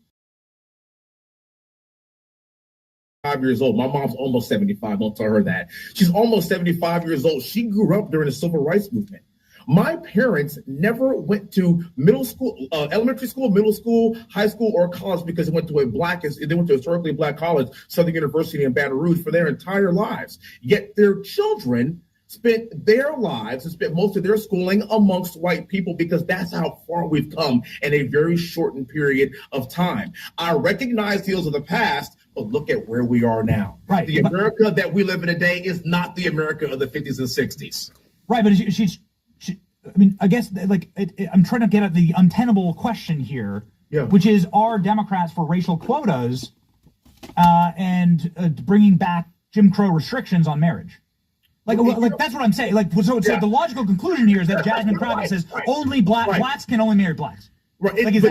Speaker 2: 5 years old. My mom's almost 75. Don't tell her that. She's almost 75 years old. She grew up during the civil rights movement. My parents never went to middle school, elementary school, middle school, high school, or college because they went to a historically black college, Southern University in Baton Rouge, for their entire lives. Yet their children spent their lives and spent most of their schooling amongst white people, because that's how far we've come in a very shortened period of time. I recognize deals of the past, but look at where we are now.
Speaker 7: Right.
Speaker 2: The America that we live in today is not the America of the 50s and 60s.
Speaker 7: Right, but I mean, I guess I'm trying to get at the untenable question here, which is, are Democrats for racial quotas and bringing back Jim Crow restrictions on marriage? Like that's what I'm saying. So the logical conclusion here is that Jasmine Crockett says only blacks can only marry blacks.
Speaker 2: Right.
Speaker 7: Is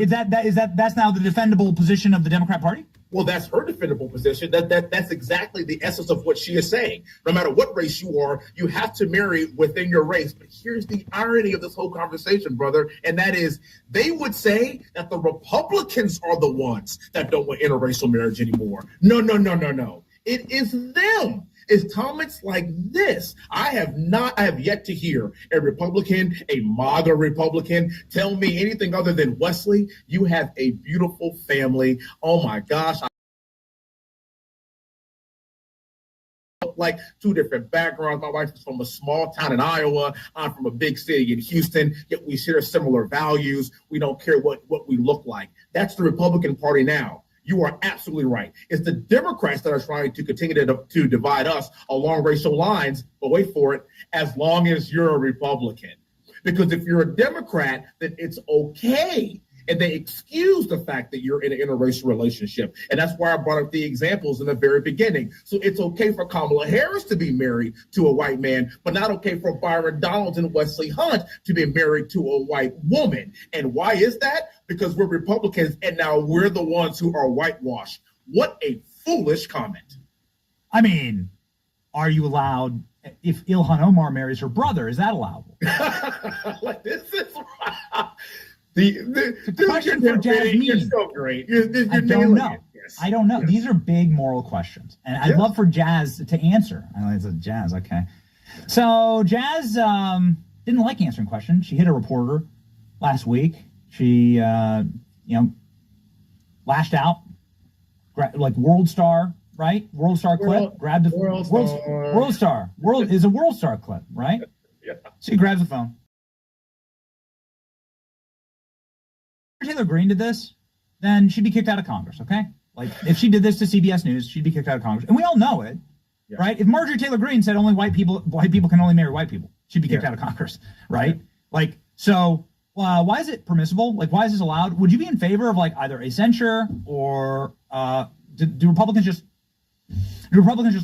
Speaker 7: that's now the defendable position of the Democrat Party?
Speaker 2: Well, that's her defendable position. That's exactly the essence of what she is saying. No matter what race you are, you have to marry within your race. But here's the irony of this whole conversation, brother, and that is they would say that the Republicans are the ones that don't want interracial marriage anymore. No. It is them. It's comments like this. I have yet to hear a Republican, a MAGA Republican, tell me anything other than, Wesley, you have a beautiful family. Oh my gosh. Like two different backgrounds. My wife is from a small town in Iowa. I'm from a big city in Houston, yet we share similar values. We don't care what we look like. That's the Republican Party now. You are absolutely right. It's the Democrats that are trying to continue to divide us along racial lines, but wait for it, as long as you're a Republican. Because if you're a Democrat, then it's okay. and they excuse the fact that you're in an interracial relationship. And that's why I brought up the examples in the very beginning. So it's okay for Kamala Harris to be married to a white man, but not okay for Byron Donalds and Wesley Hunt to be married to a white woman. And why is that? Because we're Republicans, and now we're the ones who are whitewashed. What a foolish comment.
Speaker 7: I mean, are you allowed, if Ilhan Omar marries her brother, is that allowable?
Speaker 2: Like, this is the
Speaker 7: question for Jasmine.
Speaker 2: You're so great.
Speaker 7: I don't know. Yes. I don't know. Yes. These are big moral questions, and I'd love for Jazz to answer. I know it's a Jazz, okay. So Jazz didn't like answering questions. She hit a reporter last week. She, lashed out, like World Star, right? World Star clip. Grabbed the World Star. World is a World Star clip, right?
Speaker 2: Yeah.
Speaker 7: She grabs the phone. If Taylor Greene did this, then she'd be kicked out of Congress, okay? Like, if she did this to CBS News, she'd be kicked out of Congress. And we all know it, right? If Marjorie Taylor Greene said only white people can only marry white people, she'd be kicked out of Congress, right? Yeah. Like, so why is it permissible? Like, why is this allowed? Would you be in favor of, like, either a censure or do Republicans just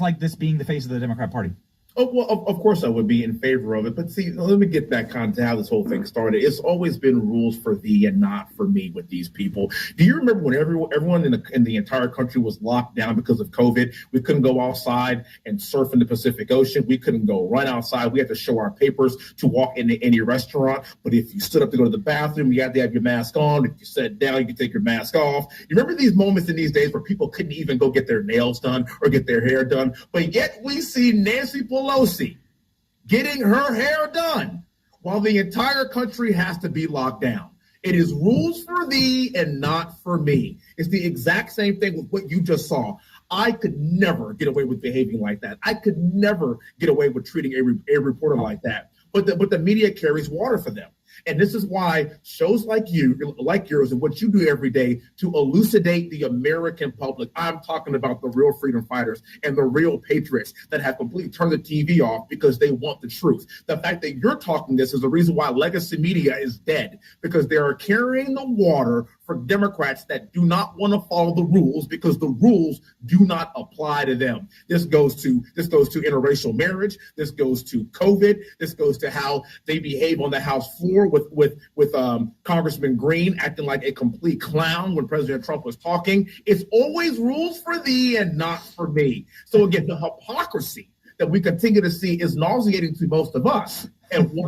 Speaker 7: like this being the face of the Democrat Party?
Speaker 2: Oh, well, of course I would be in favor of it. But see, let me get back on to how this whole thing started. It's always been rules for thee and not for me with these people. Do you remember when everyone in the entire country was locked down because of COVID? We couldn't go outside and surf in the Pacific Ocean. We couldn't go run outside. We had to show our papers to walk into any restaurant. But if you stood up to go to the bathroom, you had to have your mask on. If you sat down, you could take your mask off. You remember these moments in these days where people couldn't even go get their nails done or get their hair done? But yet we see Nancy Pelosi getting her hair done while the entire country has to be locked down. It is rules for thee and not for me. It's the exact same thing with what you just saw. I could never get away with behaving like that. I could never get away with treating a reporter like that. But the media carries water for them. And this is why shows like yours and what you do every day to elucidate the American public. I'm talking about the real freedom fighters and the real patriots that have completely turned the TV off because they want the truth. The fact that you're talking this is the reason why legacy media is dead, because they are carrying the water for Democrats that do not want to follow the rules because the rules do not apply to them. This goes to interracial marriage. This goes to COVID. This goes to how they behave on the House floor with Congressman Green acting like a complete clown when President Trump was talking. It's always rules for thee and not for me. So again, the hypocrisy that we continue to see is nauseating to most of us. And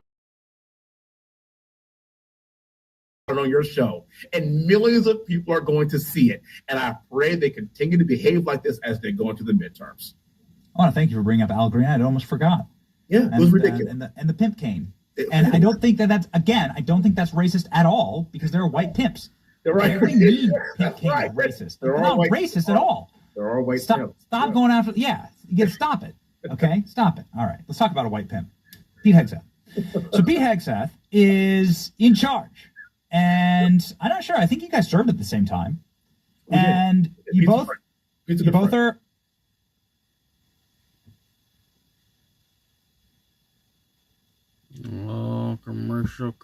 Speaker 2: on your show, and millions of people are going to see it. And I pray they continue to behave like this as they go into the midterms.
Speaker 7: I want to thank you for bringing up Al Green. I almost forgot.
Speaker 2: Yeah, it was ridiculous.
Speaker 7: And the pimp cane. And I don't think that's racist at all, because there are white pimps.
Speaker 2: They're right.
Speaker 7: Every mean pimp cane is racist. They're not racist at all.
Speaker 2: There are white
Speaker 7: pimps. Stop going after. Yeah, you got to stop it. Okay, stop it. All right, let's talk about a white pimp. Pete Hegseth. So Pete Hegseth is in charge. And I'm not sure. I think you guys served at the same time. And you both are.
Speaker 8: Oh, commercial.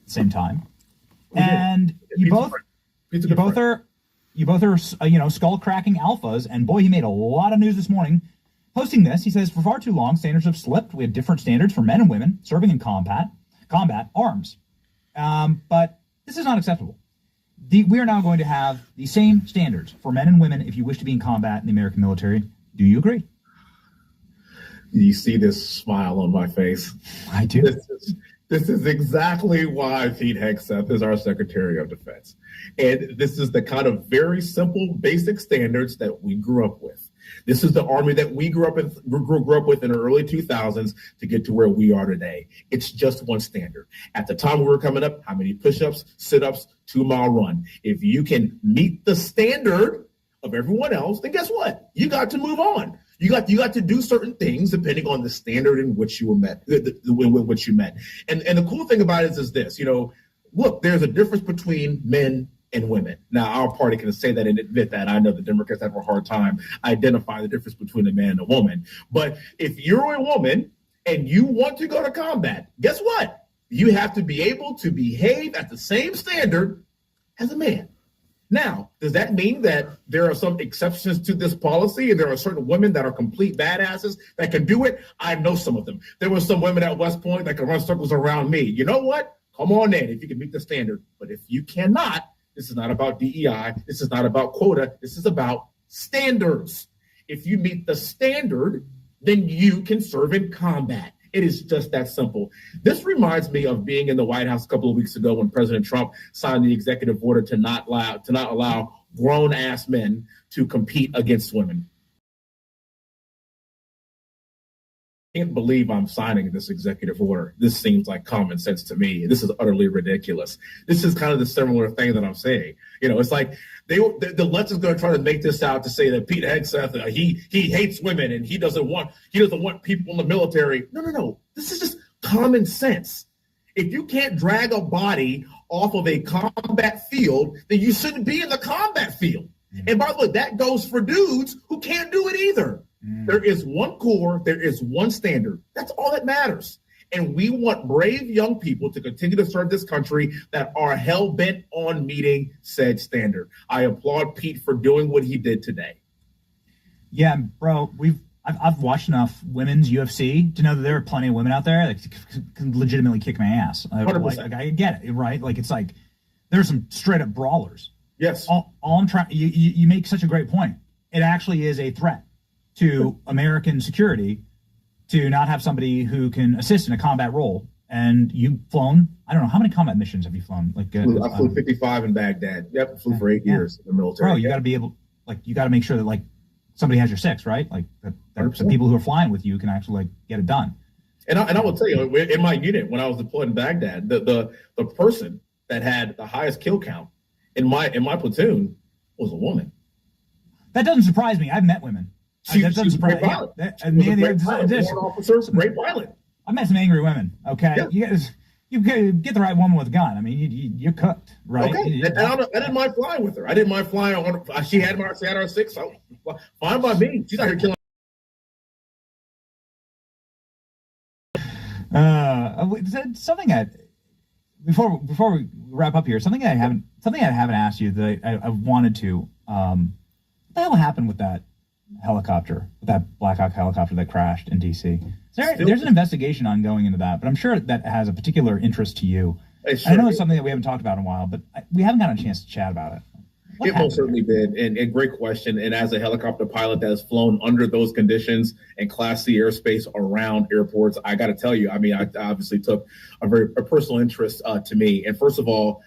Speaker 7: Same time, and you both are skull cracking alphas. And boy, he made a lot of news this morning posting this. He says, for far too long, standards have slipped. We have different standards for men and women serving in combat arms, but this is not acceptable. We are now going to have the same standards for men and women if you wish to be in combat in the American military. Do you agree?
Speaker 2: You see this smile on my face?
Speaker 7: I do.
Speaker 2: This is exactly why Pete Hegseth is our Secretary of Defense. And this is the kind of very simple, basic standards that we grew up with. This is the Army that we grew up with in the early 2000s to get to where we are today. It's just one standard. At the time we were coming up, how many push-ups, sit-ups, 2-mile run? If you can meet the standard of everyone else, then guess what? You got to move on. You got to do certain things depending on the standard in which you were met, the which you met. And the cool thing about it is this, look, there's a difference between men and women. Now, our party can say that and admit that. I know the Democrats have a hard time identifying the difference between a man and a woman. But if you're a woman and you want to go to combat, guess what? You have to be able to behave at the same standard as a man. Now, does that mean that there are some exceptions to this policy and there are certain women that are complete badasses that can do it? I know some of them. There were some women at West Point that can run circles around me. You know what? Come on in if you can meet the standard. But if you cannot, this is not about DEI. This is not about quota. This is about standards. If you meet the standard, then you can serve in combat. It is just that simple. This reminds me of being in the White House a couple of weeks ago when President Trump signed the executive order to not allow grown-ass men to compete against women. I can't believe I'm signing this executive order. This seems like common sense to me. This is utterly ridiculous. This is kind of the similar thing that I'm saying. It's like the left is going to try to make this out to say that Pete Hegseth, he hates women and he doesn't want people in the military. No. This is just common sense. If you can't drag a body off of a combat field, then you shouldn't be in the combat field. And by the way, that goes for dudes who can't do it either. There is one core, there is one standard. That's all that matters. And we want brave young people to continue to serve this country that are hell-bent on meeting said standard. I applaud Pete for doing what he did today.
Speaker 7: Yeah, bro, I've watched enough women's UFC to know that there are plenty of women out there that can legitimately kick my ass.
Speaker 2: 100%.
Speaker 7: I get it, right? It's like there's some straight-up brawlers.
Speaker 2: Yes.
Speaker 7: All I'm trying, you make such a great point. It actually is a threat to American security to not have somebody who can assist in a combat role. And you've flown, I don't know, how many combat missions have you flown?
Speaker 2: I flew 55 in Baghdad. Yep, flew for 8 years in the military.
Speaker 7: Bro, you got to be able, you got to make sure that somebody has your six, right? That the people who are flying with you can actually get it done.
Speaker 2: And I will tell you, in my unit, when I was deployed in Baghdad, the person that had the highest kill count in my platoon was a woman.
Speaker 7: That doesn't surprise me. I've met women.
Speaker 2: That doesn't surprise me. Great pilot.
Speaker 7: I've met some angry women. Okay,
Speaker 2: yeah.
Speaker 7: You get the right woman with a gun. I mean, you're cooked, right?
Speaker 2: Okay, and I didn't mind flying with her. I didn't mind flying on. She had our six. So fine by me. She's out here killing.
Speaker 7: Something that before we wrap up here, something I haven't asked you that I wanted to. What the hell happened with that helicopter, with that Black Hawk helicopter that crashed in D.C.? There's an investigation ongoing into that, but I'm sure that has a particular interest to you. I know it's something that we haven't talked about in a while, but we haven't gotten a chance to chat about it.
Speaker 2: It most certainly did, and great question. And as a helicopter pilot that has flown under those conditions and Class C airspace around airports, I got to tell you, I obviously took a personal interest to me. And first of all,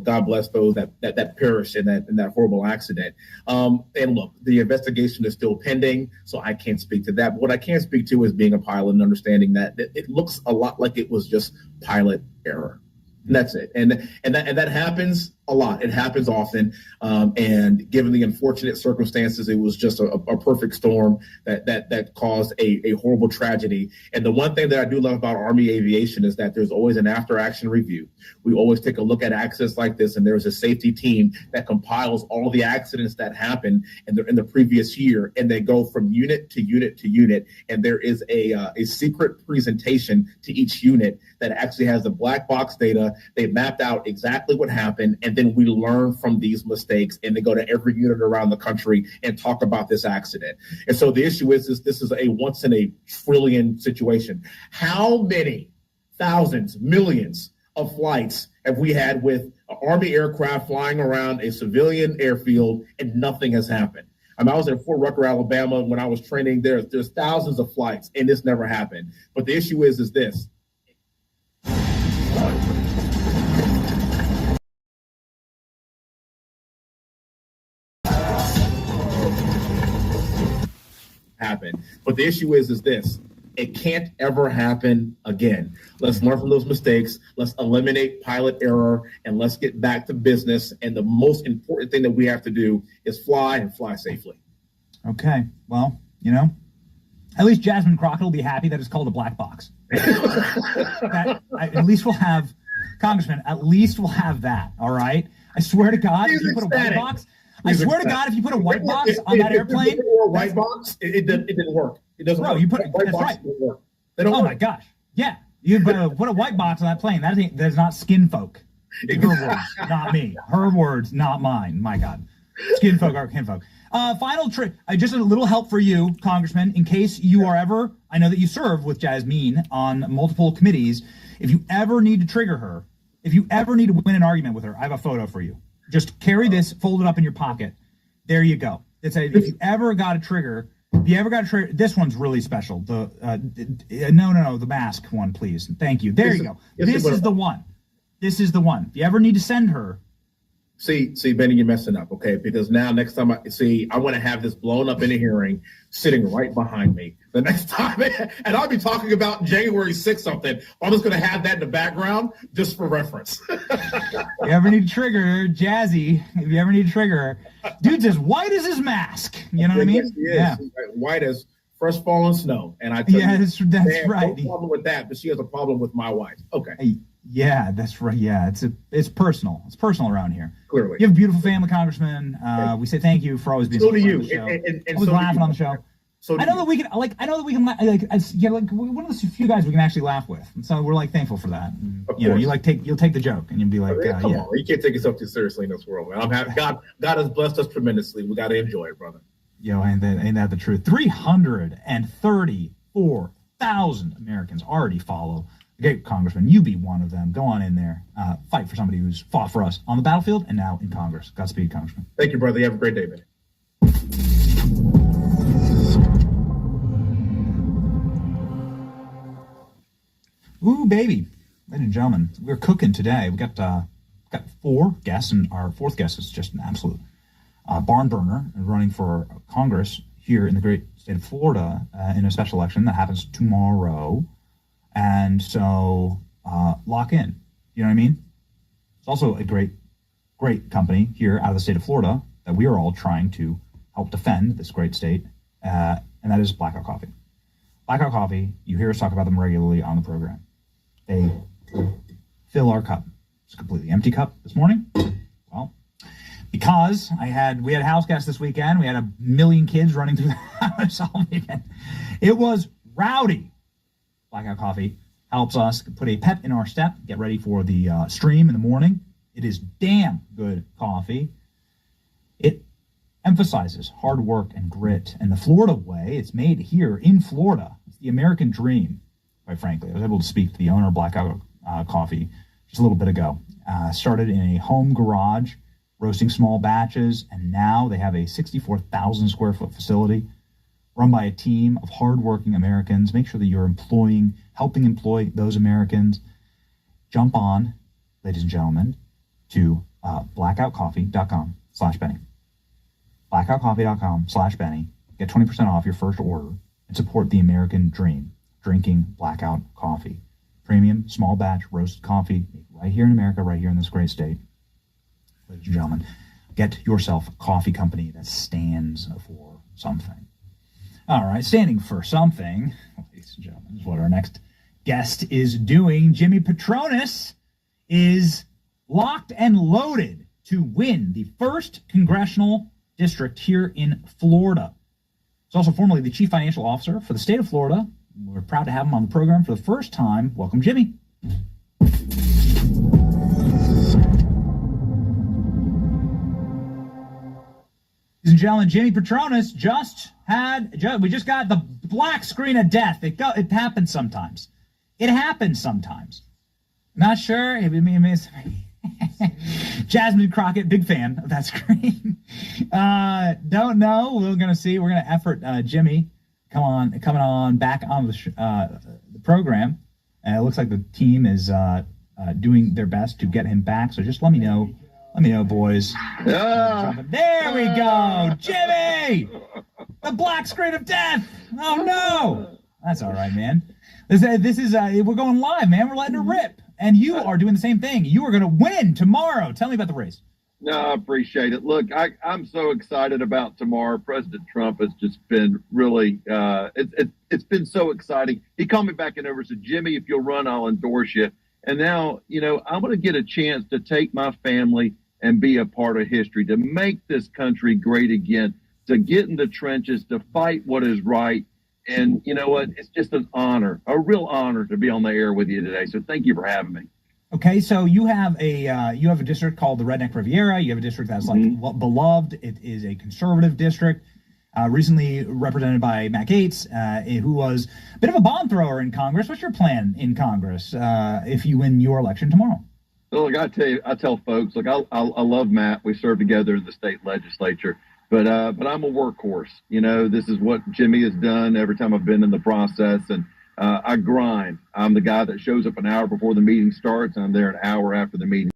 Speaker 2: God bless those that perished in that horrible accident. And look, the investigation is still pending, so I can't speak to that. But what I can speak to is being a pilot and understanding that it looks a lot like it was just pilot error. And that's it. And that happens a lot. It happens often. And given the unfortunate circumstances, it was just a perfect storm that caused a horrible tragedy. And the one thing that I do love about Army aviation is that there's always an after action review. We always take a look at accidents like this, and there's a safety team that compiles all the accidents that happened in the previous year, and they go from unit to unit to unit. And there is a secret presentation to each unit that actually has the black box data. They mapped out exactly what happened, and then we learn from these mistakes, and they go to every unit around the country and talk about this accident. And so the issue is this is a once in a trillion situation. How many thousands, millions of flights have we had with Army aircraft flying around a civilian airfield and nothing has happened? I was in Fort Rucker, Alabama when I was training. There's thousands of flights, and this never happened. But the issue is this. Happen. But the issue is this. It can't ever happen again. Let's learn from those mistakes. Let's eliminate pilot error, and let's get back to business. And the most important thing that we have to do is fly and fly safely.
Speaker 7: Okay. Well, At least Jasmine Crockett will be happy that it's called a black box. At least we'll have, Congressman, at least we'll have that, all right? I swear to God, if you put a white box, I swear to God, if you put a white box on that airplane.
Speaker 2: A white box, it didn't work. It doesn't work.
Speaker 7: You put it, that's right. Oh my gosh. Yeah. You put a white box on that plane. That's not skin folk. Her words, not me. Her words, not mine. My God. Skin folk are kin folk. Final trick. Just a little help for you, Congressman, in case you are ever, I know that you serve with Jasmine on multiple committees. If you ever need to trigger her, if you ever need to win an argument with her, I have a photo for you. Just carry this, fold it up in your pocket. There you go. If you ever got a trigger, this one's really special. The mask one, please. Thank you. There you go. This is the one. This is the one. If you ever need to send her.
Speaker 2: See, Benny, you're messing up, okay? Because now next time I want to have this blown up in a hearing sitting right behind me. The next time, and I'll be talking about January 6th something. I'm just going to have that in the background just for reference.
Speaker 7: If you ever need to trigger her, Jazzy, if you ever need to trigger her, dude's as white as his mask. You know what I mean?
Speaker 2: Yes, he is. Yeah. White as fresh fallen snow. And I tell you,
Speaker 7: that's right.
Speaker 2: No problem with that, but she has a problem with my wife. Okay.
Speaker 7: Yeah, that's right. Yeah, it's personal. It's personal around here.
Speaker 2: Clearly,
Speaker 7: you have a beautiful family, Congressman. We say thank you for always being.
Speaker 2: So do you.
Speaker 7: On the show.
Speaker 2: And
Speaker 7: always
Speaker 2: so
Speaker 7: laughing on the show.
Speaker 2: So
Speaker 7: I know that we can. I know that we can. One of the few guys we can actually laugh with. And so we're thankful for that. You'll take the joke and you'll be like,
Speaker 2: come on, you can't take yourself too seriously in this world, man. I'm happy. God has blessed us tremendously. We got to enjoy it, brother.
Speaker 7: Ain't that the truth? 334,000 Americans already follow. Okay, Congressman, you be one of them. Go on in there. Fight for somebody who's fought for us on the battlefield and now in Congress. Godspeed, Congressman.
Speaker 2: Thank you, brother. You have a great day, man.
Speaker 7: Ooh, baby. Ladies and gentlemen, we're cooking today. We got 4 guests, and our 4th guest is just an absolute barn burner and running for Congress here in the great state of Florida in a special election that happens tomorrow. And so lock in. You know what I mean? It's also a great company here out of the state of Florida that we are all trying to help defend this great state, and that is Blackout Coffee. Blackout Coffee, you hear us talk about them regularly on the program. They fill our cup. It's a completely empty cup this morning. Well, because we had a house guest this weekend. We had 1 million kids running through the house all weekend. It was rowdy. Blackout Coffee helps us put a pep in our step, get ready for the stream in the morning. It is damn good coffee. It emphasizes hard work and grit. And the Florida way, it's made here in Florida. It's the American dream, quite frankly. I was able to speak to the owner of Blackout Coffee just a little bit ago. Started in a home garage, roasting small batches, and now they have a 64,000 square foot facility run by a team of hardworking Americans. Make sure that you're helping employ those Americans. Jump on, ladies and gentlemen, to blackoutcoffee.com/Benny. Blackoutcoffee.com/Benny. Get 20% off your first order and support the American dream, drinking Blackout Coffee. Premium, small batch, roasted coffee made right here in America, right here in this great state. Ladies and gentlemen, get yourself a coffee company that stands for something. All right, standing for something, ladies and gentlemen, is what our next guest is doing. Jimmy Patronis is locked and loaded to win the 1st congressional district here in Florida. He's also formerly the chief financial officer for the state of Florida. We're proud to have him on the program for the first time. Welcome, Jimmy. Ladies and gentlemen, Jimmy Patronis we just got the black screen of death. It happens sometimes. It happens sometimes. Not sure. Jasmine Crockett, big fan of that screen. Don't know. We're going to see. We're going to effort Jimmy coming on back on the program. And it looks like the team is doing their best to get him back. So just let me know. Let me know, boys. There we go. Jimmy! The black screen of death. Oh, no. That's all right, man. This is we're going live, man. We're letting it rip. And you are doing the same thing. You are going to win tomorrow. Tell me about the race.
Speaker 8: No, I appreciate it. Look, I'm so excited about tomorrow. President Trump has just been really, it's been so exciting. He called me back in over and said, Jimmy, if you'll run, I'll endorse you. And now, I'm going to get a chance to take my family and be a part of history, to make this country great again, to get in the trenches, to fight what is right. And you know what? It's just an honor, a real honor to be on the air with you today. So thank you for having me.
Speaker 7: Okay, so you have a district called the Redneck Riviera. You have a district that's beloved. It is a conservative district, recently represented by Matt Gaetz, who was a bit of a bomb thrower in Congress. What's your plan in Congress if you win your election tomorrow?
Speaker 8: Well, look, I tell folks, look, I love Matt. We served together in the state legislature, but I'm a workhorse. This is what Jimmy has done every time I've been in the process, and I grind. I'm the guy that shows up an hour before the meeting starts, and I'm there an hour after the meeting.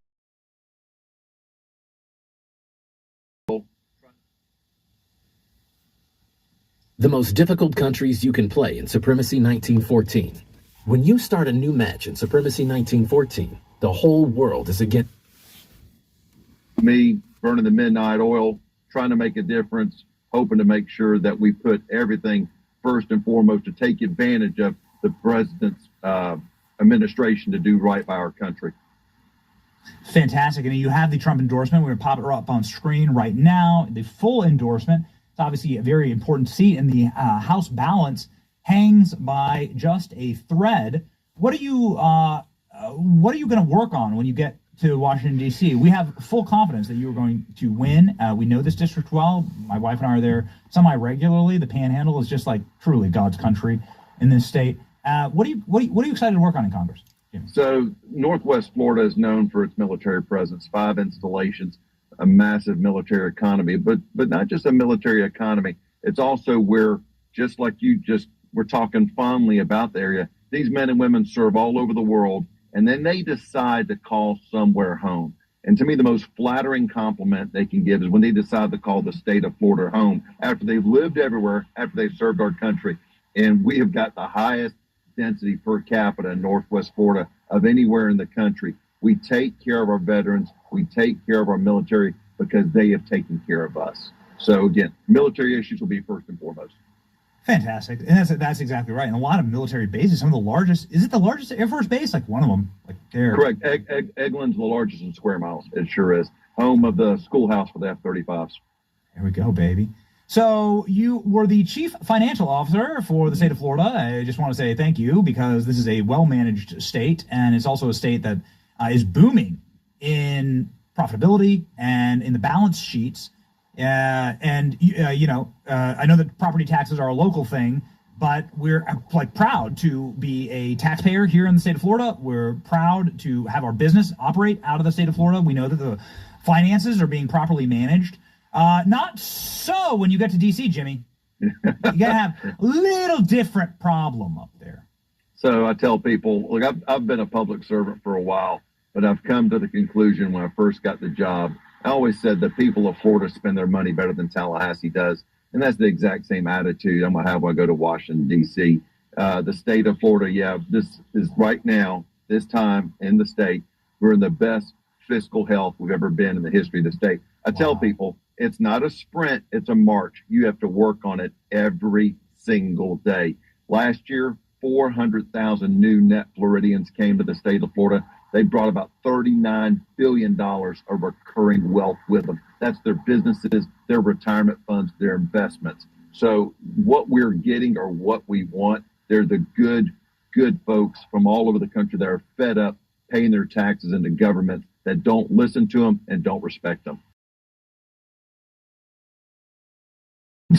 Speaker 12: The most difficult countries you can play in Supremacy 1914. When you start a new match in Supremacy 1914, the whole world is against
Speaker 8: me, burning the midnight oil, trying to make a difference, hoping to make sure that we put everything first and foremost to take advantage of the president's administration to do right by our country.
Speaker 7: Fantastic. And you have the Trump endorsement. We're going to pop it up on screen right now. The full endorsement. It's obviously a very important seat, and the House balance hangs by just a thread. What are you going to work on when you get to Washington, D.C.? We have full confidence that you are going to win. We know this district well. My wife and I are there semi-regularly. The Panhandle is just like truly God's country in this state. What are you excited to work on in Congress, Jimmy?
Speaker 8: So Northwest Florida is known for its military presence, 5 installations, a massive military economy, but not just a military economy. It's also where, just like you just were talking fondly about the area, these men and women serve all over the world, and then they decide to call somewhere home. And to me, the most flattering compliment they can give is when they decide to call the state of Florida home after they've lived everywhere, after they've served our country. And we have got the highest density per capita in Northwest Florida of anywhere in the country. We take care of our veterans. We take care of our military because they have taken care of us. So again, military issues will be first and foremost.
Speaker 7: Fantastic. And that's exactly right. And a lot of military bases, some of the largest, is it the largest Air Force base? Like one of them, like there.
Speaker 8: Correct. Eglin's the largest in square miles. It sure is. Home of the schoolhouse for the F-35s.
Speaker 7: There we go, baby. So you were the chief financial officer for the state of Florida. I just want to say thank you, because this is a well-managed state, and it's also a state that is booming in profitability and in the balance sheets. I know that property taxes are a local thing, but we're proud to be a taxpayer here in the state of Florida. We're proud to have our business operate out of the state of Florida. We know that the finances are being properly managed. Not so when you get to D.C., Jimmy. You got to have a little different problem up there.
Speaker 8: So I tell people, look, I've been a public servant for a while, but I've come to the conclusion when I first got the job, I always said the people of Florida spend their money better than Tallahassee does. And that's the exact same attitude I'm going to have when I go to Washington, D.C. The state of Florida, this is right now, this time in the state, we're in the best fiscal health we've ever been in the history of the state. I tell people, it's not a sprint, it's a march. You have to work on it every single day. Last year, 400,000 new net Floridians came to the state of Florida. They brought about $39 billion of recurring wealth with them. That's their businesses, their retirement funds, their investments. So what we're getting or what we want, they're the good folks from all over the country that are fed up paying their taxes into governments that don't listen to them and don't respect them.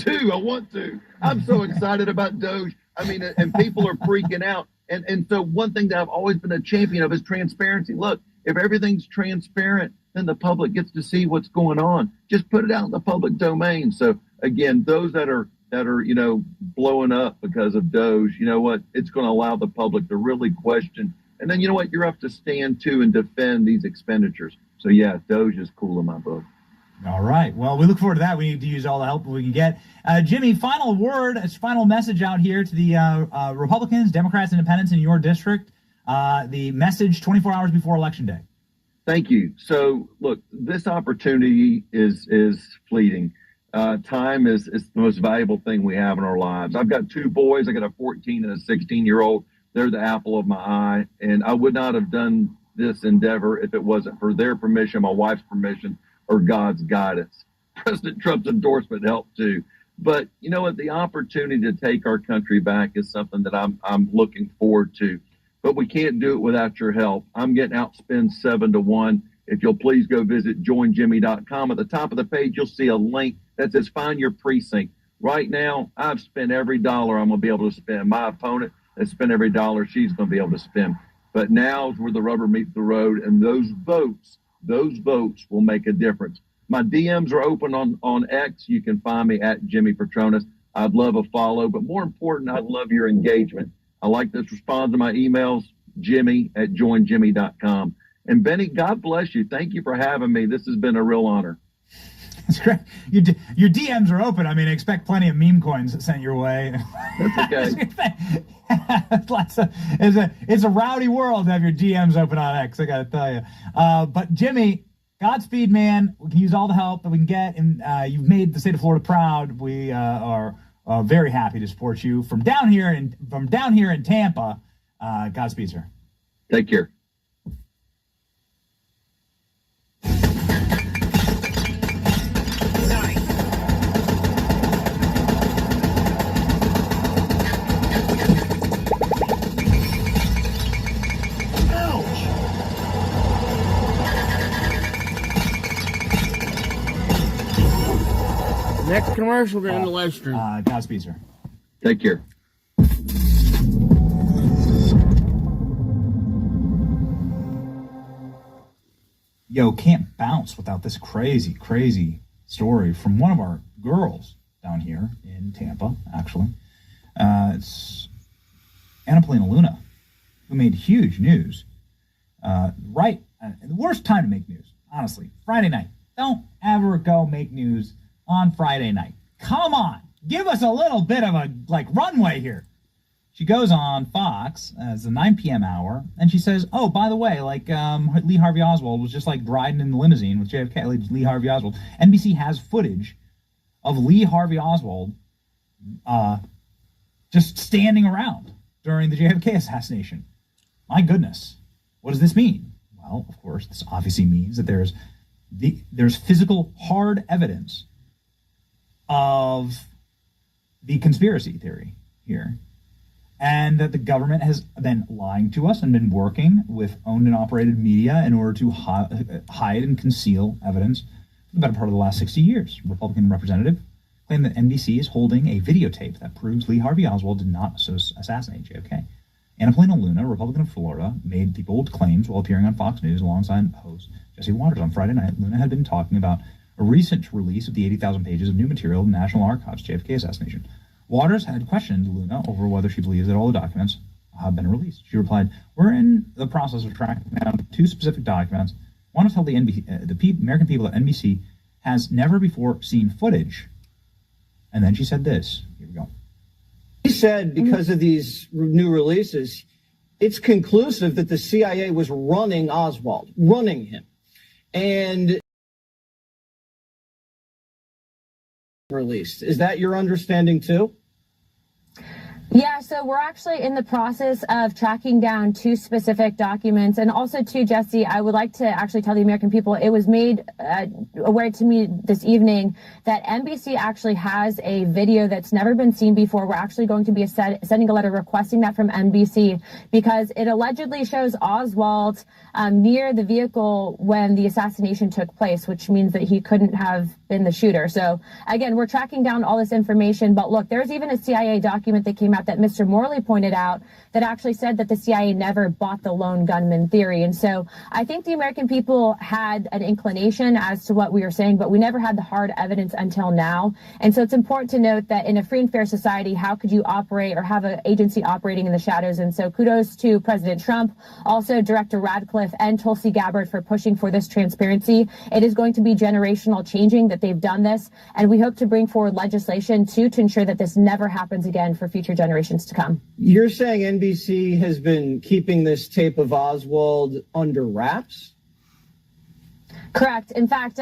Speaker 8: I want to. I'm so excited about Doge. I mean, and people are freaking out. And so one thing that I've always been a champion of is transparency. Look, if everything's transparent, then the public gets to see what's going on. Just put it out in the public domain. So again, those that are blowing up because of Doge, you know what? It's going to allow the public to really question. And then you know what? You're up to stand to and defend these expenditures. So yeah, Doge is cool in my book.
Speaker 7: All right. Well, we look forward to that. We need to use all the help we can get. Jimmy, final word, final message out here to the Republicans, Democrats, Independents in your district. The message 24 hours before Election Day.
Speaker 8: Thank you. So, look, this opportunity is fleeting. Time is the most valuable thing we have in our lives. I've got two boys. I got a 14 and a 16-year-old. They're the apple of my eye, and I would not have done this endeavor if it wasn't for their permission, my wife's permission, or God's guidance. President Trump's endorsement helped too. But you know what? The opportunity to take our country back is something that I'm looking forward to. But we can't do it without your help. I'm getting outspent 7-1. If you'll please go visit joinjimmy.com. At the top of the page, you'll see a link that says find your precinct. Right now, I've spent every dollar I'm going to be able to spend. My opponent has spent every dollar she's going to be able to spend. But now is where the rubber meets the road, and those votes will make a difference. My DMs are open on X. You can find me at Jimmy Petronas. I'd love a follow, but more important, I'd love your engagement. I like to respond to my emails, jimmy@joinjimmy.com. And Benny, God bless you. Thank you for having me. This has been a real honor.
Speaker 7: That's great. Your DMs are open. I mean, expect plenty of meme coins sent your way.
Speaker 8: That's okay.
Speaker 7: It's a rowdy world to have your DMs open on X, I got to tell you. But Jimmy, Godspeed, man. We can use all the help that we can get, and you've made the state of Florida proud. We are very happy to support you from down here in Tampa. Godspeed, sir.
Speaker 8: Take care.
Speaker 5: Next commercial, we're going to live stream.
Speaker 7: Godspeed, sir.
Speaker 8: Take care.
Speaker 7: Yo, can't bounce without this crazy story from one of our girls down here in Tampa, actually. It's Anna Luna, who made huge news. The worst time to make news, honestly, Friday night. Don't ever go make news on Friday night. Come on, give us a little bit of a runway here. She goes on Fox as the 9 p.m. hour, and she says, "Oh, by the way, Lee Harvey Oswald was just riding in the limousine with JFK." Lee Harvey Oswald. NBC has footage of Lee Harvey Oswald just standing around during the JFK assassination. My goodness, what does this mean? Well, of course, this obviously means that there's physical hard evidence of the conspiracy theory here, and that the government has been lying to us and been working with owned and operated media in order to hide and conceal evidence for the better part of the last 60 years. Republican representative claimed that NBC is holding a videotape that proves Lee Harvey Oswald did not assassinate JFK. Anna Luna, Republican of Florida, made the bold claims while appearing on Fox News alongside host Jesse Waters on Friday night. Luna had been talking about a recent release of the 80,000 pages of new material in the National Archives JFK assassination. Waters had questioned Luna over whether she believes that all the documents have been released. She replied, "We're in the process of tracking down two specific documents. I want to tell the American people that NBC has never before seen footage." And then she said this. Here we go.
Speaker 11: He said because of these new releases, it's conclusive that the CIA was running Oswald, running him. And released. Is that your understanding too?
Speaker 23: Yeah, so we're actually in the process of tracking down two specific documents. And also, too, Jesse, I would like to actually tell the American people, it was made aware to me this evening that NBC actually has a video that's never been seen before. We're actually going to be sending a letter requesting that from NBC because it allegedly shows Oswald near the vehicle when the assassination took place, which means that he couldn't have been the shooter. So, again, we're tracking down all this information. But look, there's even a CIA document that came out that Mr. Morley pointed out that actually said that the CIA never bought the lone gunman theory. And so I think the American people had an inclination as to what we were saying, but we never had the hard evidence until now. And so it's important to note that in a free and fair society, how could you operate or have an agency operating in the shadows? And so kudos to President Trump, also Director Radcliffe and Tulsi Gabbard for pushing for this transparency. It is going to be generational changing that they've done this. And we hope to bring forward legislation to ensure that this never happens again for future generations to come.
Speaker 11: You're saying NBC has been keeping this tape of Oswald under wraps?
Speaker 23: Correct. In fact,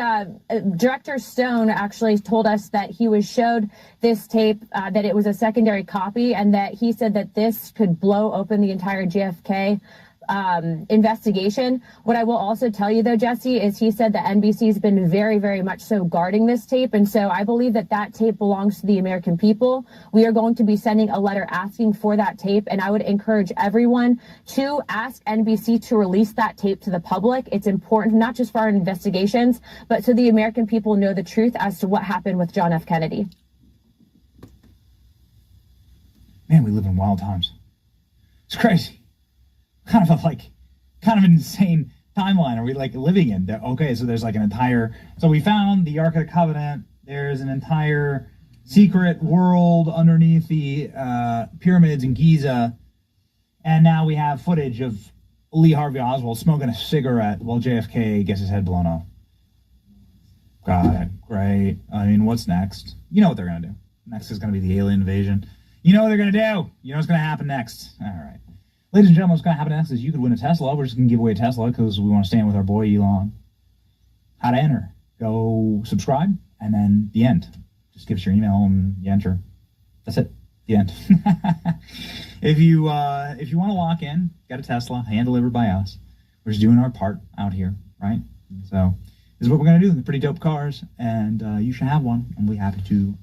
Speaker 23: Director Stone actually told us that he was showed this tape, that it was a secondary copy, and that he said that this could blow open the entire JFK investigation. What I will also tell you, though, Jesse, is he said that NBC has been very, very much so guarding this tape. And so I believe that that tape belongs to the American people. We are going to be sending a letter asking for that tape. And I would encourage everyone to ask NBC to release that tape to the public. It's important, not just for our investigations, but so the American people know the truth as to what happened with John F. Kennedy.
Speaker 7: Man, we live in wild times. It's crazy. Kind of an insane timeline are we living in? Okay, so there's an entire, so we found the Ark of the Covenant. There's an entire secret world underneath the pyramids in Giza, and now we have footage of Lee Harvey Oswald smoking a cigarette while JFK gets his head blown off. Got it. Great. I mean, what's next? You know what they're gonna do. Next is gonna be the alien invasion. You know what they're gonna do. You know what's gonna happen next. All right. Ladies and gentlemen, what's going to happen next is you could win a Tesla. We're just going to give away a Tesla because we want to stand with our boy Elon. How to enter? Go subscribe, and then the end. Just give us your email and you enter. That's it. The end. If you want to lock in, get a Tesla, hand delivered by us. We're just doing our part out here, right? So this is what we're going to do. They're pretty dope cars, and you should have one, and we're happy to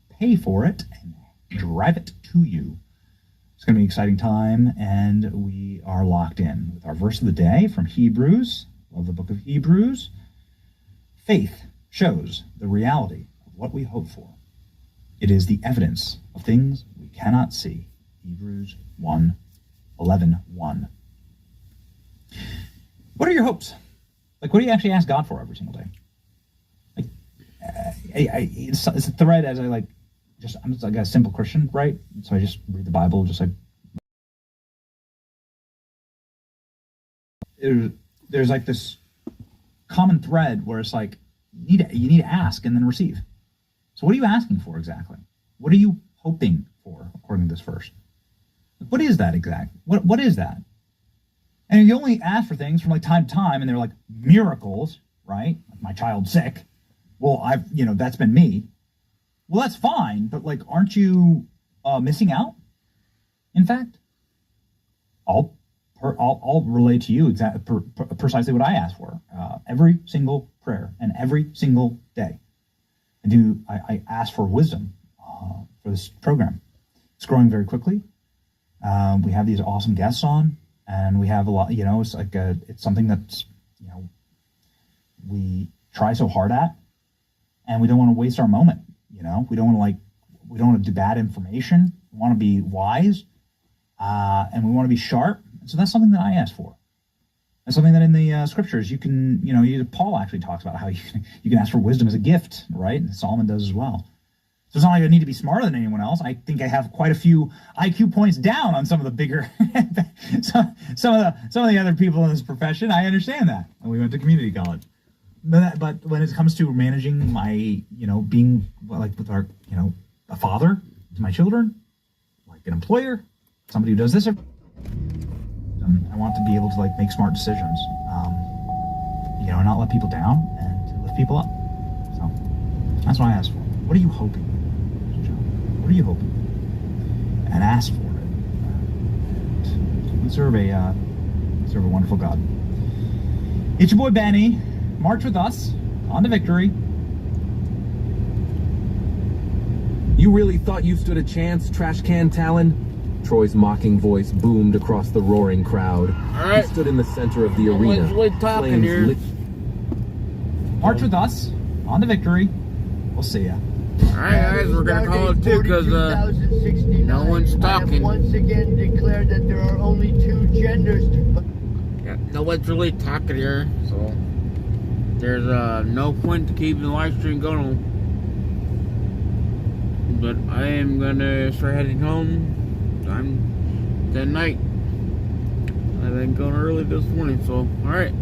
Speaker 7: pay for it and drive it to you. It's going to be an exciting time, and we are locked in with our verse of the day from Hebrews. Love the book of Hebrews. Faith shows the reality of what we hope for. It is the evidence of things we cannot see. Hebrews 1:11. What are your hopes? What do you actually ask God for every single day? It's a thread as I'm just a simple Christian, right? So I just read the Bible, there's this common thread where it's you need to ask and then receive. So what are you asking for exactly? What are you hoping for according to this verse? What is that exactly? What is that? And you only ask for things from time to time, and they're miracles, right? My child's sick. Well, that's been me. Well, that's fine, but aren't you missing out? In fact, I'll relay to you precisely what I ask for every single prayer and every single day. I ask for wisdom for this program. It's growing very quickly. We have these awesome guests on, and we have a lot. It's something that's we try so hard at, and we don't want to waste our moment. We don't want to do bad information. We want to be wise, and we want to be sharp. So that's something that I ask for. That's something that in the scriptures Paul actually talks about how you can ask for wisdom as a gift, right? And Solomon does as well. So it's not like I need to be smarter than anyone else. I think I have quite a few IQ points down on some of the bigger, some of the other people in this profession. I understand that, and we went to community college. But when it comes to managing my, being with our, a father to my children, an employer, somebody who does this, I want to be able to make smart decisions, and not let people down and to lift people up. So that's what I ask for. What are you hoping? What are you hoping? And ask for it. We serve a wonderful God. It's your boy Benny. March with us on to victory.
Speaker 6: You really thought you stood a chance, trash can Talon? Troy's mocking voice boomed across the roaring crowd.
Speaker 5: All right.
Speaker 6: He stood in the center of the arena.
Speaker 5: Talking here.
Speaker 7: March with us on to victory. We'll see ya.
Speaker 5: All right, guys, we're gonna call it too because no one's talking.
Speaker 9: Once again declared that there are only two genders.
Speaker 5: Yeah, no one's really talking here, so there's no point to keep the live stream going. But I am gonna start heading home. Time 10 night. I've been going early this morning, so all right.